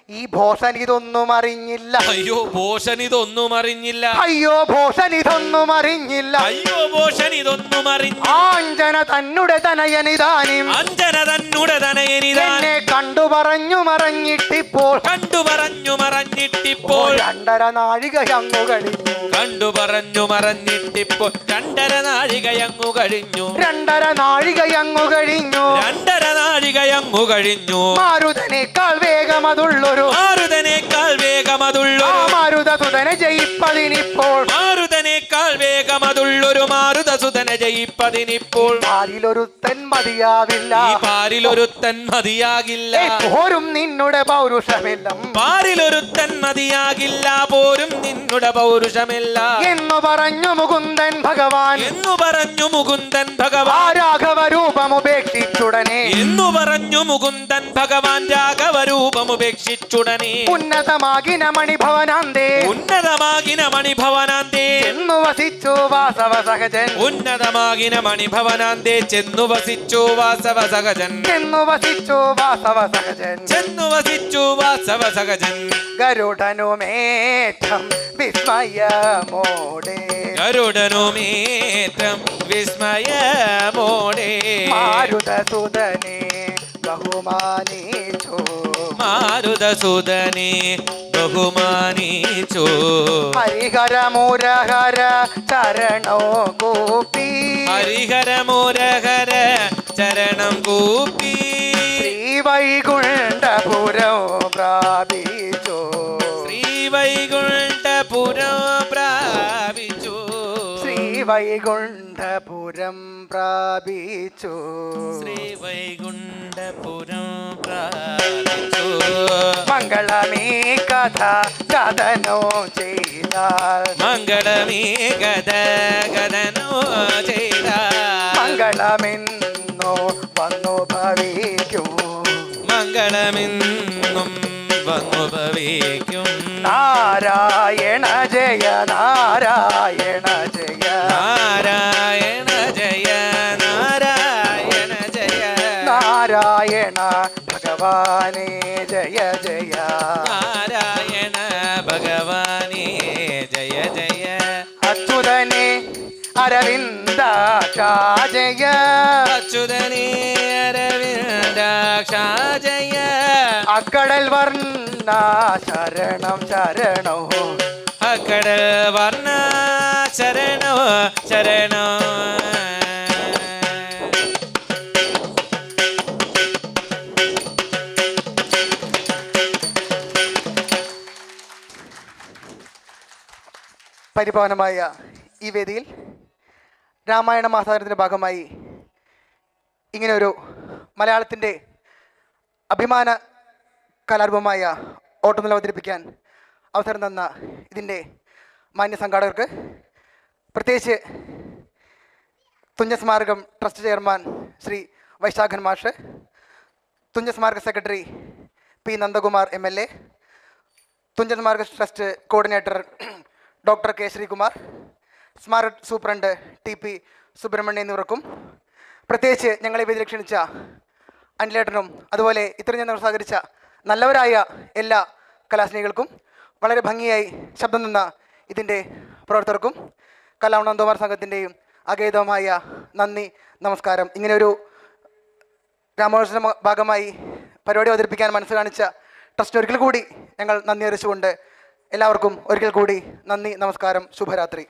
Speaker 3: ഈ ഭോഷൻ ഇതൊന്നും അറിഞ്ഞില്ല.
Speaker 2: അയ്യോ ഭോഷൻ ഇതൊന്നും അറിഞ്ഞില്ല.
Speaker 3: അയ്യോ ഭോഷൻ ഇതൊന്നും അറിഞ്ഞില്ല.
Speaker 2: അയ്യോ ഭോഷൻ ഇതൊന്നും അറിഞ്ഞില്ല.
Speaker 3: ആഞ്ജന തന്നുടെ തനയനിതാനും.
Speaker 2: അഞ്ജന തന്നുടെ തനയനിതാൻ
Speaker 3: എന്നെ കണ്ടു പറഞ്ഞു മറഞ്ഞിട്ടിപ്പോൾ.
Speaker 2: കണ്ടു പറഞ്ഞു മറഞ്ഞിട്ടിപ്പോൾ.
Speaker 3: 2.5 നാഴികയങ്ങു കഴിഞ്ഞു.
Speaker 2: കണ്ടു പറഞ്ഞു മറഞ്ഞിട്ടിപ്പോൾ 2.5 നാഴികയങ്ങു കഴിഞ്ഞു.
Speaker 3: 2.5 നാഴികയങ്ങു കഴിഞ്ഞു.
Speaker 2: 2.5 നാഴികയങ്ങു കഴിഞ്ഞു.
Speaker 3: മാരുതനേക്കാൾ വേഗമതുള്ളൊരു
Speaker 2: മാരുതനേക്കാൾ വേഗമതുള്ളൊരു
Speaker 3: മാരുതസുതനെ ജയിപ്പതിനിപ്പോൾ.
Speaker 2: മാരുതനേക്കാൾ വേഗമതുള്ളൊരു മാരുതസുതനെ ജയിപ്പതിനിപ്പോൾ.
Speaker 3: പാരിലൊരുത്തൻ മതിയാവില്ല.
Speaker 2: ഈ പാരിലൊരുത്തൻ മതിയാകില്ല.
Speaker 3: പോരും നിന്നുടെ പൗരുഷമെല്ലാം.
Speaker 2: പാരിലൊരുത്തൻ മതിയാകില്ല. പോരും നിന്നുടെ പൗരുഷമില്ല
Speaker 3: എന്നു പറഞ്ഞു മുകുന്ദൻ ഭഗവാൻ.
Speaker 2: എന്നു പറഞ്ഞു മുകുന്ദൻ ഭഗവാൻ.
Speaker 3: രാഘവ രൂപമുപേക്ഷിച്ചുടനെ.
Speaker 2: എന്നു പറഞ്ഞു മുകുന്ദൻ ഭഗവാൻ രാഘവരൂപമുപേക്ഷിച്ചുടനെ.
Speaker 3: ഉന്നതമാകിന മണിഭവനാന്തേ.
Speaker 2: ഉന്നതമാകിന മണിഭവനാന്തേ
Speaker 3: ചെന്നു വസിച്ചു വാസവ സഹജൻ.
Speaker 2: ഉന്നതമാകിന മണിഭവനാന്തേ ചെന്നു വസിച്ചു വാസവ സഹജൻ.
Speaker 3: ചെന്നു വസിച്ചു വാസവ സഹജൻ.
Speaker 2: ചെന്നു വസിച്ചു വാസവ സഹജൻ.
Speaker 3: ഗരുഡനുമേറ്റം വിസ്മയമോടെ.
Speaker 2: ഗരുഡനുമേറ്റം വിസ്മയമോടെ.
Speaker 3: മാരുതസുതനെ ബഹുമാനിച്ചു.
Speaker 2: മാരുതസുതനെ ബഹുമാനിച്ചു.
Speaker 3: ഹരിഹര മുരഹര ചരണോ കൂപ്പി.
Speaker 2: ഹരിഹര മുരഹര ചരണം കൂപ്പി.
Speaker 3: ശ്രീവൈകുണ്ഠപുരം പ്രാപിച്ചു.
Speaker 2: ശ്രീവൈകുണ്ഠപുരം പ്രാപിച്ചു.
Speaker 3: ശ്രീവൈകുണ്ഠപുരം പ്രാപിച്ചു.
Speaker 2: ശ്രീവൈകുണ്ഠപുരം പ്രാപിച്ചു.
Speaker 3: മംഗളമീ കഥ കഥനോ ചെയ്താൽ.
Speaker 2: മംഗളമീ കഥ കഥനോ ചെയ്താൽ.
Speaker 3: മംഗളമെന്നോ വന്നു ഭവിക്കും.
Speaker 2: മംഗളമെന്നും വന്നു ഭവിക്കും.
Speaker 3: നാരായണ ജയ നാരായണ ജയ.
Speaker 2: നാരായണ ജയ നാരായണ ജയ.
Speaker 3: നാരായണ ഭഗവാനേ ജയ ജയ.
Speaker 2: നാരായണ ഭഗവാനേ ജയ ജയ.
Speaker 3: അച്യുതനെ അരവിന്ദാക്ഷ ജയ.
Speaker 2: അച്യുതനേ അരവിന്ദാക്ഷ ജയ.
Speaker 3: അക്കടൽ വർണ്ണ ശരണം ശരണോ.
Speaker 2: അക്കടൽ വർണ്ണ ശരണോ ശരണോ.
Speaker 1: പരിപാവനമായ ഈ വേദിയിൽ രാമായണ മാസാചരണത്തിൻ്റെ ഭാഗമായി ഇങ്ങനെയൊരു മലയാളത്തിൻ്റെ അഭിമാന കലാരൂപമായ ഓട്ടംതുള്ളൽ അവതരിപ്പിക്കാൻ അവസരം തന്ന ഇതിൻ്റെ മാന്യ സംഘാടകർക്ക്, പ്രത്യേകിച്ച് തുഞ്ചസ്മാരകം ട്രസ്റ്റ് ചെയർമാൻ ശ്രീ വൈശാഖൻ മാഷ്, തുഞ്ചസ്മാരക സെക്രട്ടറി പി നന്ദകുമാർ MLA, തുഞ്ചസ്മാരക trust coordinator doctor K Sreekumar, സ്മാരക സൂപ്രണ്ട് TP സുബ്രഹ്മണ്യൻ എന്നിവർക്കും, പ്രത്യേകിച്ച് ഞങ്ങളെ വേദിയിൽ ക്ഷണിച്ച അനിലേട്ടനും അതുപോലെ ഇത്രയും ഞങ്ങൾ സഹകരിച്ച നല്ലവരായ എല്ലാ കലാസ്നേഹികൾക്കും, വളരെ ഭംഗിയായി ശബ്ദം നിന്ന ഇതിൻ്റെ പ്രവർത്തകർക്കും, കലാവണന്തോമാർ സംഘത്തിൻ്റെയും അഗേതമായ നന്ദി, നമസ്കാരം. ഇങ്ങനെയൊരു രാമോത്സവ ഭാഗമായി പരിപാടി അവതരിപ്പിക്കാൻ മനസ്സ് കാണിച്ച ട്രസ്റ്റിന് ഒരിക്കൽ കൂടി ഞങ്ങൾ നന്ദി അറിയിച്ചുകൊണ്ട് എല്ലാവർക്കും ഒരിക്കൽ കൂടി നന്ദി, നമസ്കാരം, ശുഭരാത്രി.